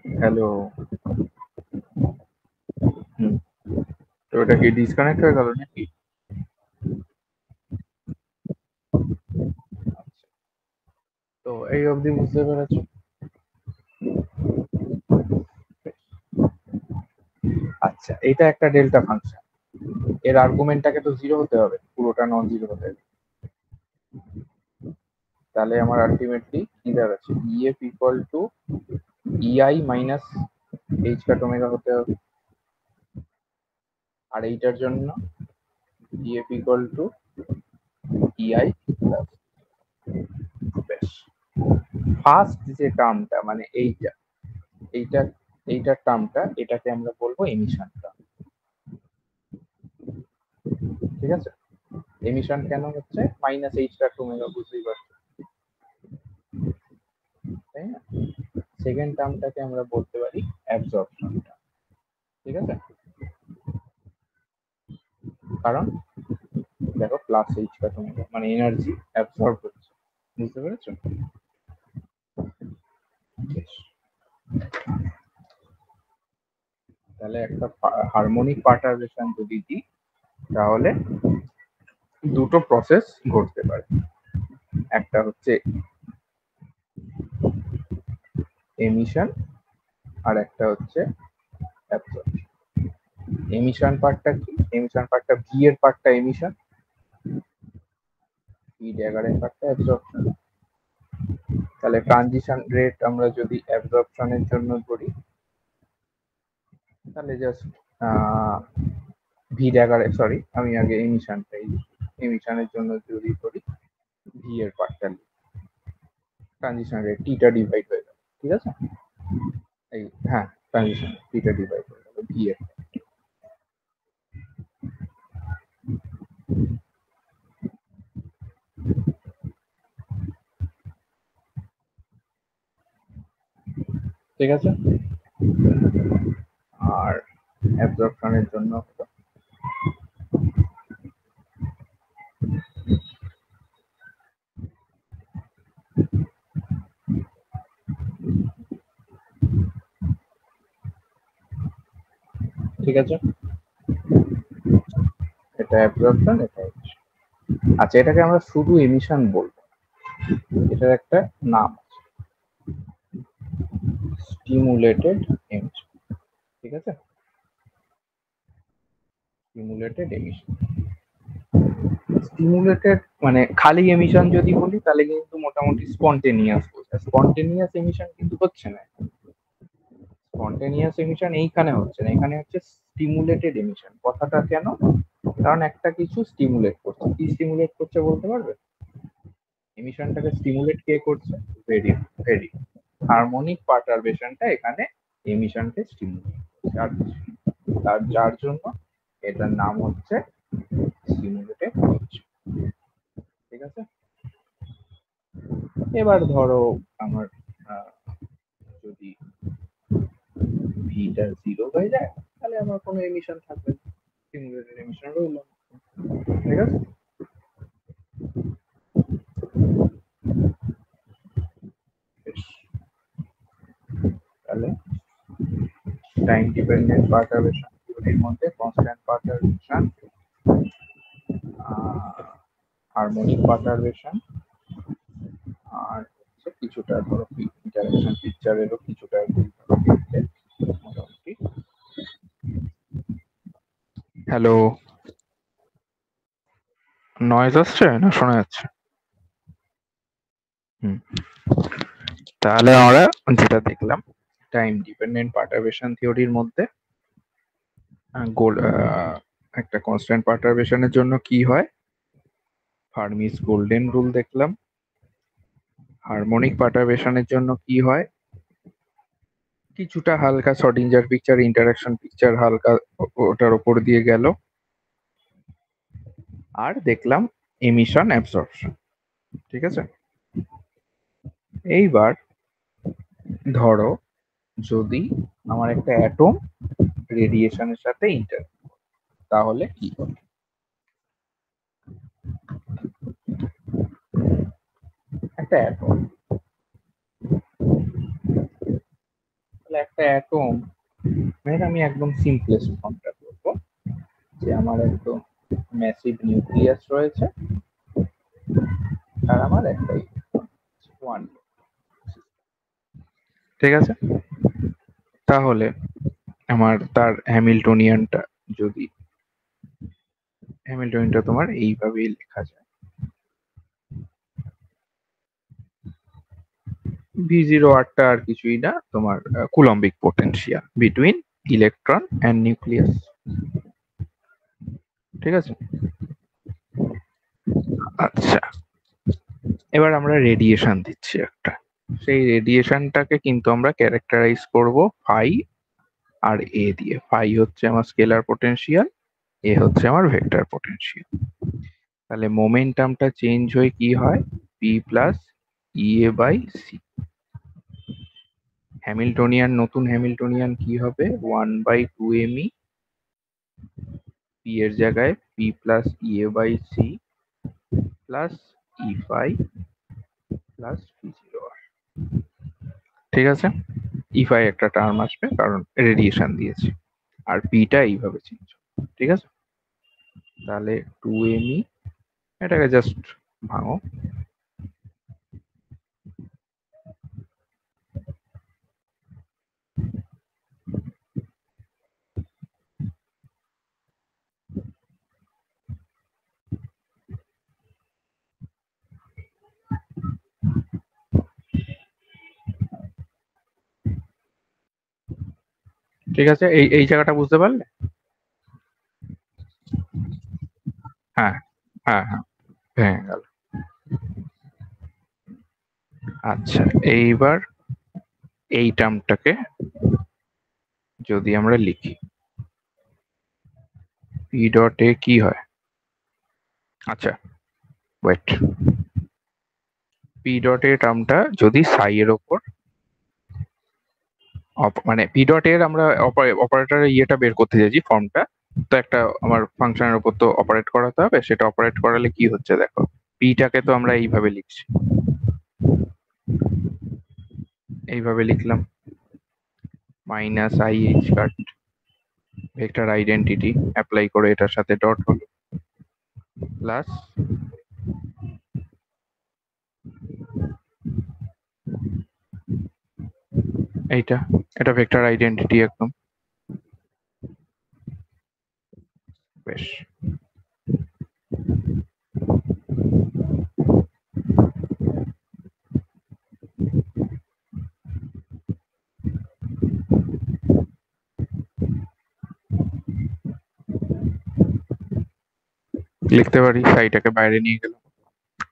হ্যালো, হুম, তো ওটা কি ডিসকানেক্ট হয়ে গেল নাকি? আচ্ছা, তো এই অবধি বুঝতে পেরেছো। আচ্ছা, এটা একটা ডেল্টা ফাংশন, এর আর্গুমেন্টটাকে তো জিরো হতে হবে, পুরোটা নন জিরো হতে হবে, তাহলে আমার আলটিমেটলি কি দাঁড়াচ্ছে, ef equal to ei minus H cut omega হতে হবে, আর এইটার জন্য ef equal to ei plus, বেশ, ফার্স্ট যে টার্মটা মানে এইটা, এইটা এইটার টার্মটা, এটাকে আমরা বলবো এমিশন টার্ম, ঠিক আছে। এমিশন কেন হচ্ছে, মাইনাস এইচ কাট ওমেগা, বুঝতেই পারছো, তাই না। সেকেন্ড টার্মটাকে আমরা বলতে পারি অ্যাবজর্পশন টার্ম, ঠিক আছে, কারণ দেখো প্লাস এইচ কাট ওমেগা মানে এনার্জি অ্যাবসর্ব হচ্ছে, বুঝতে পেরেছো। বেশ, তাহলে একটা হারমোনিক পার্টারবেশন যদি দিই, তাহলে দুটো প্রসেস ঘটতে পারে, একটা হচ্ছে এমিশন আর একটা হচ্ছে অ্যাবজর্পশন। এমিশন পার্টটা কি, এমিশন পার্টটা ভি এর পার্টটা এমিশন, ভি ড্যাগারের পার্টটা অ্যাবজর্পশন। তাহলে ট্রানজিশন রেট আমরা যদি অ্যাবজর্পশনের জন্য ধরি, তাহলে জাস্ট ভি ড্যাগারে, সরি আমি আগে এমিশনটাই, এমিশনের জন্য যদি ধরি ভি এর পার্টটা, ট্রানজিশন রেট টিটা ডিভাইড হয়ে গেল, ঠিক আছে, এই হ্যাঁ ট্রানজিশন টিটা ডিভাইড হয়ে গেল, ভি এর। ঠিক আছে, আর অ্যাবজর্পশনের জন্য ঠিক আছে, এটা অ্যাবজর্পশন, এটা এমিশন। আচ্ছা, এটাকে আমরা শুধু এমিশন বলবো, এটার একটা নাম আছে, স্টিমুলেটেড এমিশন। ঠিক আছে, স্টিমুলেটেড এমিশন। স্টিমুলেটেড মানে খালি এমিশন যদি বলি তাহলে কিন্তু মোটামুটি স্পন্টেনিয়াস বোঝায়। স্পন্টেনিয়াস এমিশন কিন্তু হচ্ছে না, স্পন্টেনিয়াস এমিশন এইখানে হচ্ছে না, এখানে হচ্ছে স্টিমুলেটেড এমিশন। কথাটা কেন? কারণ একটা কিছু স্টিমুলেট করছে। কি স্টিমুলেট করছে বলতে পারবে? এমিশনটাকে স্টিমুলেট কে করছে? ভেরিয়েবল, ভেরি হারমোনিক পারটারবেশনটা এখানে এমিশনকে স্টিমুলেট করছে, আর যার জন্য এটার নাম হচ্ছে স্টিমুলেটেড এমিশন। ঠিক আছে, এবার ধরো আমার যদি ভিটা 0 হয়ে যায় তাহলে আমার কোনো এমিশন থাকবে না, স্টিমুলেটেড এমিশন রইল। ঠিক আছে, তাহলে টাইম ডিপেন্ডেন্ট পারটারবেশন থিওরির মধ্যে কনস্ট্যান্ট পারটারবেশন, হারমোনিক পারটারবেশন, আর কিছুটা ধরো ইন্টারাকশন পিকচারেরও কিছুটা মোটামুটি। হ্যালো, নয়েজ আসছে না শোনা যাচ্ছে? হুম, তাহলে আমরা যেটা দেখলাম টাইম ডিপেন্ডেন্ট পারটারবেশন থিওরির মধ্যে গোল একটা কনস্ট্যান্ট পারটারবেশনের জন্য কি হয়, ফার্মিস গোল্ডেন রুল দেখলাম। হারমোনিক পারটারবেশনের জন্য কি হয়, কিছুটা হালকা শর্ডিঞ্জার পিকচার, ইন্টারাকশন পিকচার হালকা ওটার উপর দিয়ে গেল। আর দেখলাম এমিশন অ্যাবসর্পশন। ঠিক আছে, এইবার ধরো যদি আমার একটা অ্যাটম রেডিয়েশনের সাথে তাহলে কি হবে? একটা অ্যাটম, তাহলে একটা অ্যাটম মানে আমি একদম সিম্পলেস্ট ফর্মটা করবো, যে আমার একদম ম্যাসিভ নিউক্লিয়াস রয়েছে আর আমার একটাই ওয়ান। ঠিক আছে, তাহলে আমার তার হ্যামিল্টনিয়ানটা যদি হ্যামিল্টনিয়ানটা তোমার এইভাবেই লেখা যায়, V0 আরটা আর কিছুই না, তোমার Coulombic potential between electron and nucleus. ঠিক আছে, আচ্ছা, এবার আমরা রেডিয়েশন দিচ্ছি একটা, সেই রেডিয়েশনটাকে কিন্তু আমরা ক্যারেক্টারাইজ করব ফাই আর এ দিয়ে। ফাই হচ্ছে আমার স্কেলার পোটেনশিয়াল, এ হচ্ছে আমার ভেক্টর পোটেনশিয়াল। তাহলে মোমেন্টামটা চেঞ্জ হয়ে কি হয়, P plus EA by C. Hamiltonian, নতুন হ্যামিল্টনিয়ান কি হবে, 1/2me, পি এর জায়গায় P plus EA by C plus E phi plus পি0 আর। ঠিক আছে, ই ফাই একটা টার্ম আসবে কারণ রেডিয়েশন দিয়েছে, আর পিটা এইভাবে চেঞ্জ। ঠিক আছে, তাহলে 2me, এটাকে জাস্ট ভাঙো, ঠিক আছে, এই এই জায়গাটা বুঝতে পারলে? হ্যাঁ হ্যাঁ হ্যাঁ, ভেঙে গেল। আচ্ছা, এইবার এই টার্মটাকে যদি আমরা লিখি, পি ডট এ কি হয়? আচ্ছা ওয়েট, পি ডট এ টার্মটা যদি সাই এর ওপর মানে পি ডট এর আমরা অপারেটরের ইয়েটা বের করতে চাইছি, ফর্মটা। তো একটা আমার ফাংশনের উপর তো অপারেট করাতে হবে, সেটা অপারেট করালে কি হচ্ছে দেখো, পিটাকে তো আমরা এইভাবে লিখছি, এইভাবে লিখলাম minus I H cut vector identity apply করে এটার সাথে ডট হলো প্লাস এইটা, এটা ভেক্টর আইডেন্টিটি একদম বেশ। লিখতে পারি সাইটাকে বাইরে নিয়ে গেলাম,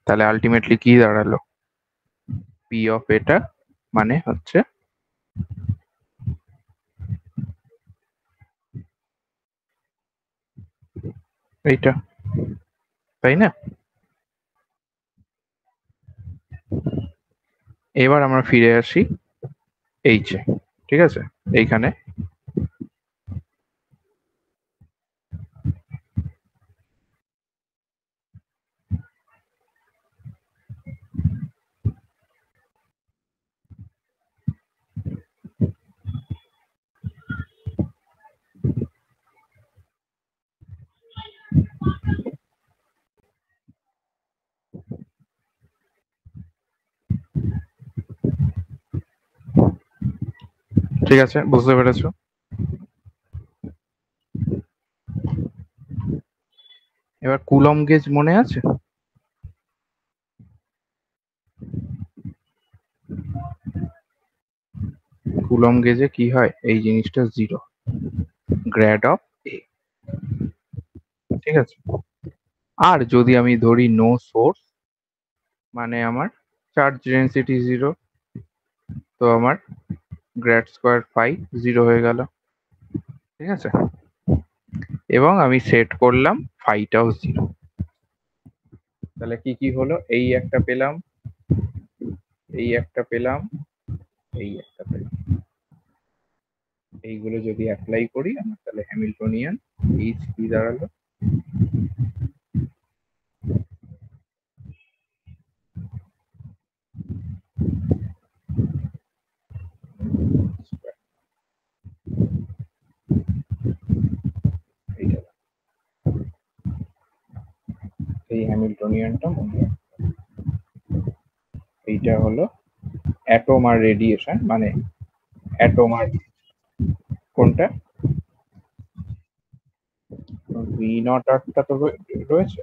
তাহলে আলটিমেটলি কি দাঁড়ালো, পি অফ এটা মানে হচ্ছে এইটা, তাই না? এবার আমরা ফিরে আসি এইচে, ঠিক আছে? এইখানে ঠিক আছে, বুঝতে পেরেছো? এবার কুলম গেজ মনে আছে? কুলম গেজে কি হয়, এই জিনিসটা জিরো, গ্র্যাড অফ এ, ঠিক আছে? আর যদি আমি ধরি নো সোর্স, মানে আমার চার্জ ডেন্সিটি জিরো, তো আমার গ্র্যাড স্কোয়ার ফাই জিরো হয়ে গেল, ঠিক আছে? এবং আমি সেট করলাম ফাইটাও জিরো। তাহলে কি কি হলো, এই একটা পেলাম, এই একটা পেলাম, এই একটা পেলাম, এইগুলো যদি অ্যাপ্লাই করি আমার, তাহলে হ্যামিল্টনিয়ান এইচ কি দাঁড়ালো, এইটা, এই হ্যামিল্টনিয়ানটা মনে রাখো। এইটা হলো অ্যাটম আর রেডিয়েশন, মানে অ্যাটম আর কোনটা, ভি নট আরটা তো রয়েছে,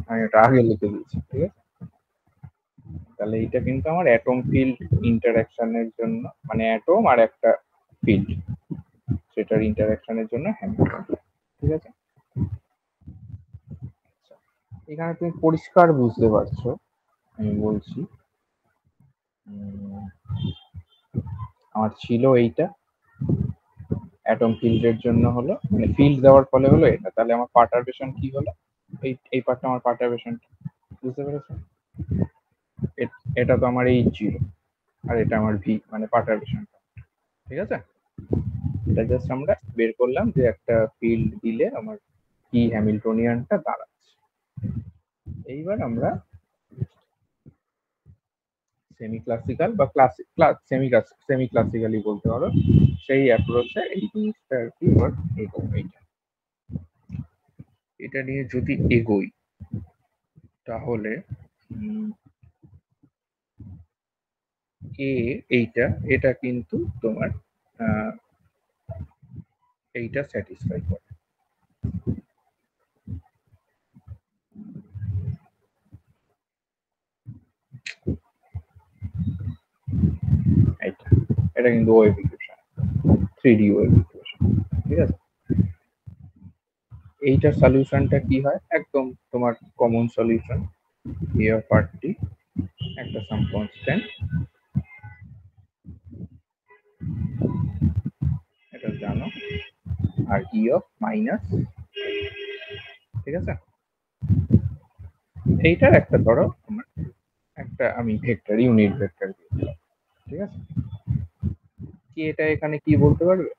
আমি এটা আগে লিখে দিয়েছি, ঠিক আছে? তাহলে এইটা কিন্তু আমার অ্যাটম ফিল্ড ইন্টারাকশনের জন্য, মানে অ্যাটম আর একটা ফিল্ড, সেটার ইন্টারাকশনের জন্য হ্যামিল্টন, ঠিক আছে? আচ্ছা, এখানে তুমি পরিষ্কার বুঝতে পারছো, আমি বলছি আমার ছিল এইটা অ্যাটম ফিল্ডের জন্য হলো, মানে ফিল্ড দেওয়ার ফলে হলো এটা, তাহলে আমার পার্টারবেশন কি হলো, এই পার্টটা আমার পার্টারবেশন, বুঝতে পেরেছো? এটা তো আমার এই জিরো, আর এটা আমার ভি, মানে পার্টারবেশন, ঠিক আছে? এটা জাস্ট আমরা বের করলাম যে একটা ফিল্ড দিলে আমার কি হ্যামিল্টনিয়ানটা দাঁড়াচ্ছে। এইবার আমরা সেমি ক্লাসিক্যাল বা ক্লাসিক সেমি ক্লাসিক্যালি বলতে পারো, সেই অ্যাপ্রোচে এই জিনিসটা আর কি এবার এগোবো। এটা নিয়ে যদি এগোই তাহলে এ এইটা, এটা কিন্তু তোমার এইটা স্যাটিসফাই করে, এইটা, এটা কিন্তু wave equation, 3D wave equation, ঠিক আছে? এইটার সলিউশনটা কি হয়, একদম তোমার কমন সলিউশন, এ অফ আর টি, একটা সাম কনস্ট্যান্ট, এটা জানো, আর ই অফ মাইনাস, ঠিক আছে। এইটার একটা ধরো আমার একটা আমি ভেক্টর ইউনিট ভেক্টর দিয়েছিলাম, ঠিক আছে। কি এটা এখানে কি বলতে পারবে?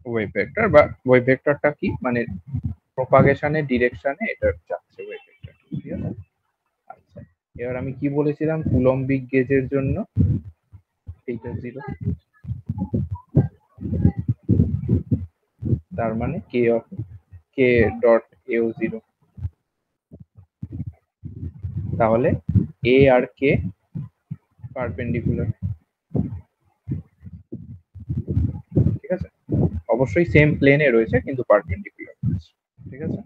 ওয়েভ ভেক্টর, বা ওয়েভ ভেক্টরটা কি মানে প্রপাগেশনের ডিরেকশনে এটা যাচ্ছে ওয়েভ ভেক্টর, ঠিক আছে। আচ্ছা, এবার আমি কি বলেছিলাম কুলম্বিক গেজের জন্য এইটা 0, তার মানে কে অফ কে ডট এও 0, তাহলে এ আর কে পারপেন্ডিকুলার, ঠিক আছে। অবশ্যই সেম প্লেনে রয়েছে কিন্তু পারপেন্ডিকুলার রয়েছে, ঠিক আছে।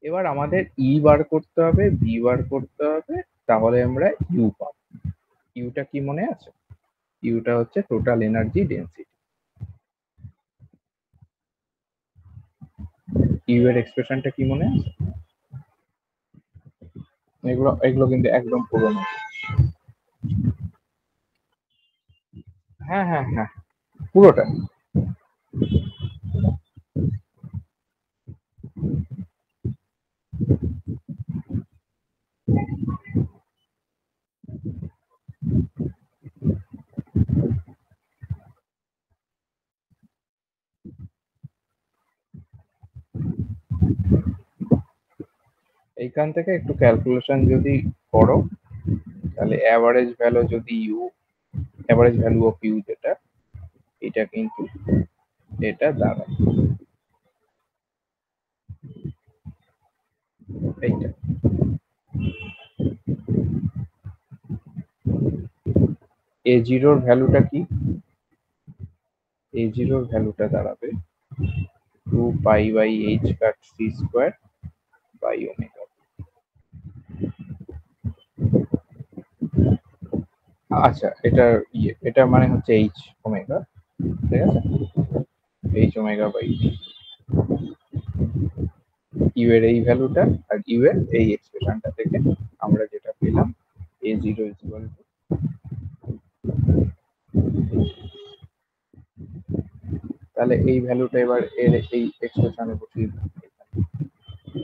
এবার আমাদের ই বার করতে হবে, ভি বার করতে হবে, তাহলে আমরা ইউ পাবো। ইউটা কি মনে আছে? ইউটা হচ্ছে টোটাল এনার্জি ডেন্সিটি। ইউ এর এক্সপ্রেশনটা কি মনে আছে? এগুলো এগুলো কিন্তু একদম পুরনো। হ্যাঁ হ্যাঁ হ্যাঁ, পুরোটা। এইখান থেকে একটু ক্যালকুলেশন যদি করো, তাহলে অ্যাভারেজ ভ্যালু যদি U, average value of U যেটা, এটা কিন্তু এটা দাঁড়ায় এইটা। এ জিরোর ভ্যালুটা কি? এ জিরোর ভ্যালুটা দাঁড়াবে 2 pi by H cut C square by omega. আচ্ছা, এটা এটা মানে হচ্ছে এইচ ওমেগা, ঠিক আছে। এইচ ওমেগা বাই ইউ এর এই ভ্যালুটা আর ইউ এর এই এক্সপ্রেশনটা থেকে আমরা যেটা পেলাম এ জিরো ইকুয়াল টু, তাহলে এই ভ্যালুটা এবার এর এই এক্সপ্রেশনে বসিয়ে দিই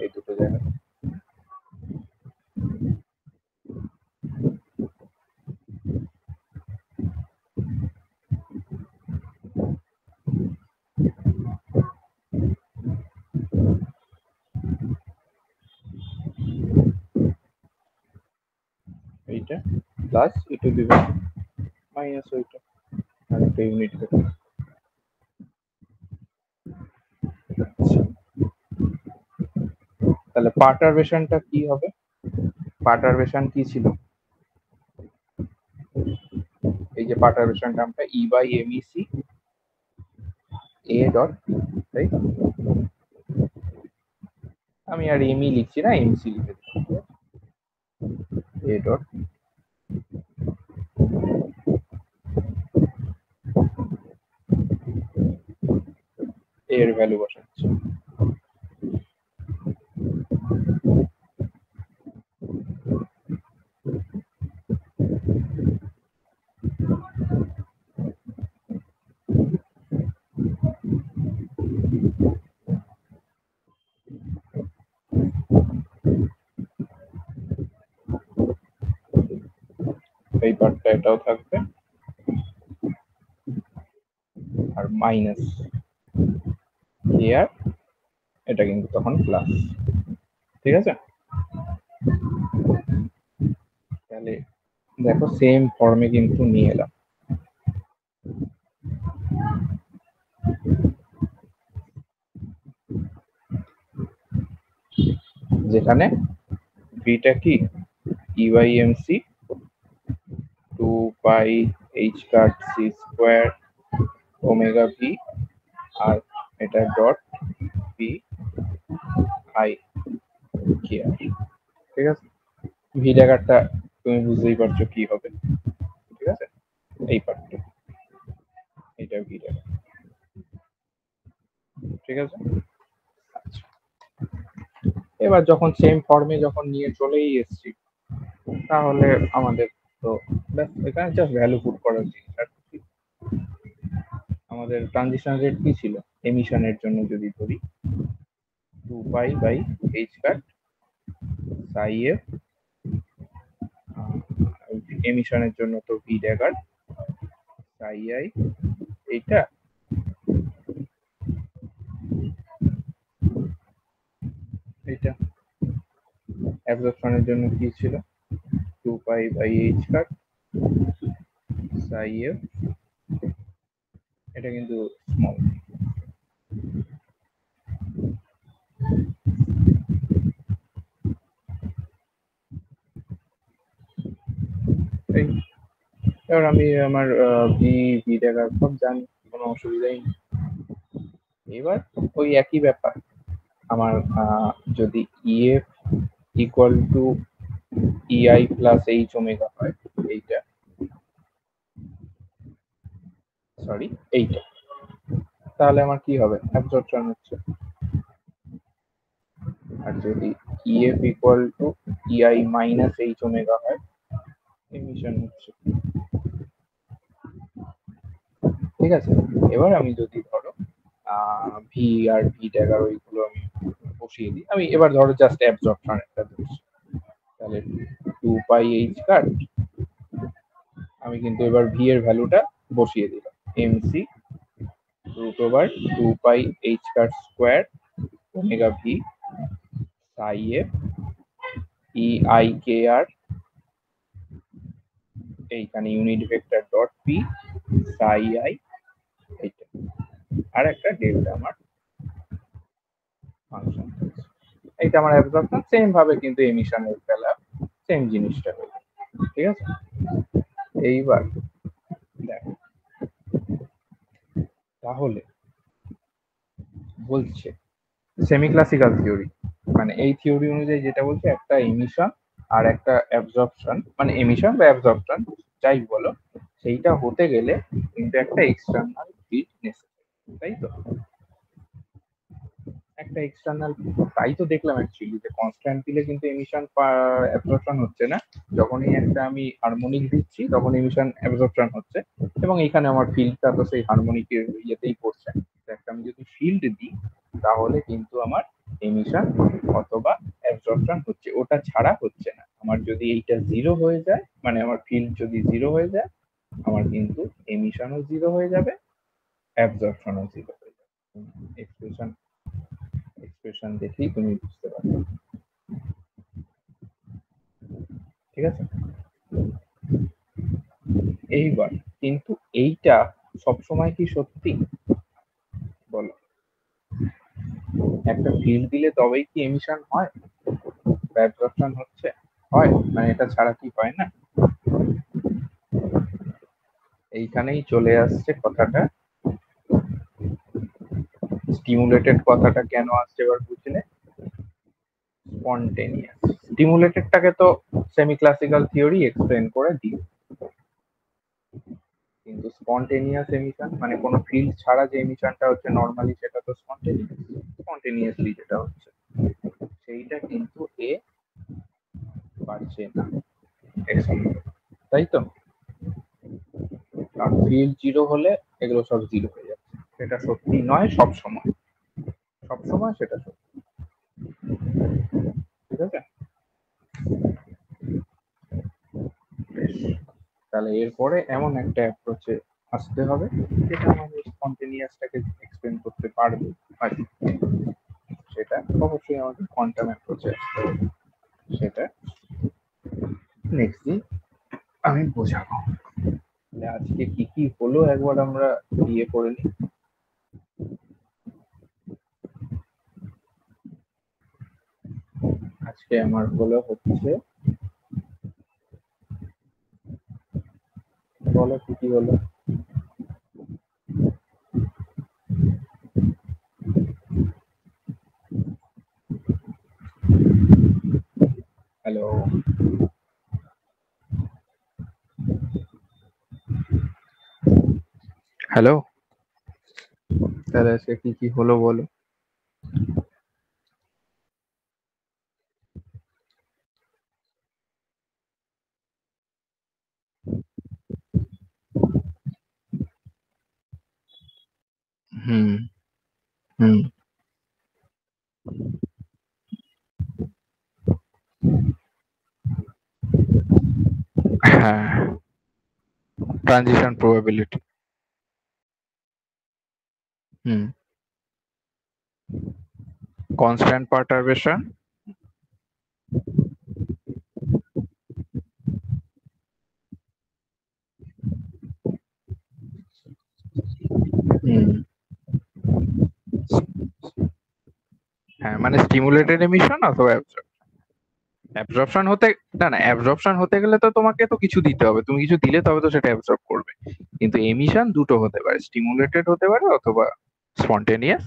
এই দুটো জায়গায়। এইটা plus E to the power minus ওইটা আর একটা ইউনিট ভেক্টর। তাহলে পার্টারবেশনটা কি হবে? পার্টারবেশন কি ছিল? এই যে পার্টারবেশন টার্মটা E by M E C A dot, তাই তো? আমি আর এম ই লিখছি না, এম সি লিখে দিচ্ছি, এ ডট এর ভ্যালু বসাচ্ছি। এই পার্টটা এটাও থাকবে আর মাইনাস কে আর এটা কিন্তু তখন প্লাস, ঠিক আছে। তাহলে দেখো সেম ফর্মে কিন্তু নিয়ে এলাম, যেখানে ভিটা কি E by M C 2 pi H cut C square omega V, আর এটা dot V I K R, ঠিক আছে। ভি জায়গাটা তুমি বুঝতেই পারছো কি হবে, ঠিক আছে। এই পার্টটা এটা ভি জায়গা, ঠিক আছে। আচ্ছা, এবার যখন সেম ফর্মে যখন নিয়ে চলেই এসছি, তাহলে আমাদের তো ব্যাস এখানে জাস্ট ভ্যালু পুট করার জিনিস আর কি। আমাদের ট্রানজিশন রেট কি ছিল এমিশনের জন্য যদি ধরি 2 pi by H cut Sai F, এমিশনের জন্য তো ভি ড্যাগার সাই আই, এইটা এইটা অ্যাবজর্পশনের জন্য কি ছিল 2 pi by H cut Sai F, এটা কিন্তু স্মল। এই এবার আমি আমার ভি ভি ড্যাগার সব জানি, কোনো অসুবিধাই নেই। এবার ওই একই ব্যাপার, আমার যদি EF equal to EI plus H omega হয়, এইটা সরি এইটা, তাহলে আমার কি হবে অ্যাবজর্পশন হচ্ছে। আর যদি EF equal to EI minus H omega হয়, এমিশন হচ্ছে। ঠিক আছে, এবার আমি যদি ধরো ভি আর ভি ট্যাগার ওইগুলো আমি বসিয়ে দিই, আমি এবার ধরো জাস্ট অ্যাবজর্পশন একটা ধরছি, তাহলে 2 পাই এইচ কাট, আমি কিন্তু এবার ভি এর ভ্যালুটা বসিয়ে দিলাম MC root over 2 pi H cut square omega V psi F E I K R, এইখানে unit vector dot P psi I, এইটা আর একটা ডেল্টা আমার ফাংশন। এইটা আমার অ্যাবজর্পশন, সেম ভাবে কিন্তু এমিশনের বেলা সেম জিনিসটা হলো। ঠিক আছে, এইবার দেখো তাহলে বলছে সেমি ক্লাসিক্যাল থিওরি, মানে এই থিওরি অনুযায়ী যেটা বলছে একটা এমিশন আর একটা অ্যাবজর্পশন, মানে এমিশন বা অ্যাবজর্পশন যাই বলো, সেইটা হতে গেলে কিন্তু একটা এক্সটার্নাল ফিল্ড নেসেসারি, তাই তো? একটা এক্সটার্নাল, তাই তো দেখলাম অ্যাকচুয়ালি যে কনস্ট্যান্ট দিলে কিন্তু এমিশন অ্যাবজর্পশন হচ্ছে না, যখনই একটা আমি হারমোনিক দিচ্ছি তখন এমিশন অ্যাবজর্পশন হচ্ছে, এবং এখানে আমার ফিল্ডটা তো সেই হারমোনিকের ইয়েতেই পড়ছে। একটা আমি যদি ফিল্ড দিই তাহলে কিন্তু আমার এমিশন অথবা অ্যাবজর্পশন হচ্ছে, ওটা ছাড়া হচ্ছে না। আমার যদি এইটা জিরো হয়ে যায়, মানে আমার ফিল্ড যদি জিরো হয়ে যায়, আমার কিন্তু এমিশনও জিরো হয়ে যাবে, অ্যাবজর্পশনও জিরো হয়ে যাবে। এক্সপ্রেশন এক্সপ্রেশন দেখেই তুমি বুঝতে পারবে। ঠিক আছে, এইবার কিন্তু এইটা সবসময় কি সত্যি বলো? একটা ফিল্ড দিলে তবেই কি এমিশন হয় বা অ্যাবজর্পশন হচ্ছে? হয়, মানে এটা ছাড়া কি হয় না? এইখানেই চলে আসছে কথাটা, স্টিমুলেটেড কথাটা কেন আসছে এবার বুঝলে? স্পন্টেনিয়াস স্টিমুলেটেডটাকে তো সেমি ক্লাসিক্যাল থিওরি এক্সপ্লেন করে দিই, কিন্তু স্পন্টেনিয়াস এমিশন মানে কোনো ফিল্ড ছাড়া যে এমিশনটা হচ্ছে নর্মালি, সেটা তো স্পন্টেনিয়াসলি যেটা হচ্ছে, সেইটা কিন্তু এ পারছে না এর, তাই তো? কারণ ফিল্ড জিরো হলে এগুলো সব জিরো হয়ে যাচ্ছে, সেটা সত্যি নয় সব সময়, সব সময় সেটা সত্যি। ঠিক আছে, বেশ, তাহলে এরপরে এমন একটা অ্যাপ্রোচে আসতে হবে যেটা আমাদের স্পন্টেনিয়াসটাকে এক্সপ্লেন করতে পারবে আর কি। সেটা অবশ্যই আমাদের কোয়ান্টাম অ্যাপ্রোচে আসতে হবে, সেটা নেক্সট দিন আমি বোঝাবো। তাহলে আজকে কি কি হলো একবার আমরা ইয়ে করে নিই। আজকে আমার হলো হচ্ছে, বলো কি কি হলো? হ্যালো, হ্যালো, তাহলে আজকে কি কি হলো বলো? হুম। হ্যাঁ, ট্রানজিশন প্রবাবিলিটি। হুম। কনস্ট্যান্ট পারটারবেশন। হুম। হ্যাঁ, মানে স্টিমুলেটেড এমিশন অথবা অ্যাবজর্পশন হতে, না না, অ্যাবজর্পশন হতে গেলে তো তোমাকে তো কিছু দিতে হবে, তুমি কিছু দিলে তবে তো সেটা অ্যাবজর্ব করবে। কিন্তু এমিশন দুটো হতে পারে, স্টিমুলেটেড হতে পারে অথবা স্পন্টেনিয়াস।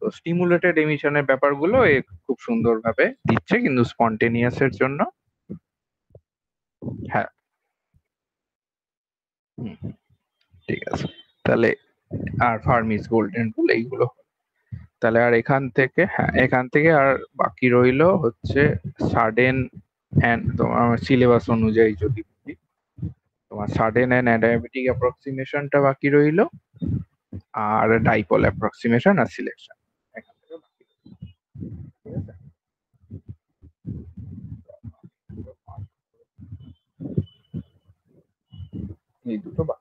তো স্টিমুলেটেড এমিশনের ব্যাপারগুলো এ খুব সুন্দরভাবে দিচ্ছে, কিন্তু স্পন্টেনিয়াস এর জন্য। হ্যাঁ। হুম, ঠিক আছে। তাহলে আর ফার্মিস গোল্ডেন রুল এইগুলো। তাহলে আর এখান থেকে, হ্যাঁ, এখান থেকে আর বাকি রইলো হচ্ছে সাডেন অ্যান্ড, তোমার সিলেবাস অনুযায়ী যদি বলি, তোমার সাডেন অ্যান্ড অ্যাডিয়াবেটিক অ্যাপ্রক্সিমেশনটা বাকি রইলো, আর ডাইপোল অ্যাপ্রক্সিমেশন আর সিলেকশন এখান থেকে বাকি রইলো। ঠিক আছে। এই দুটো বাকি।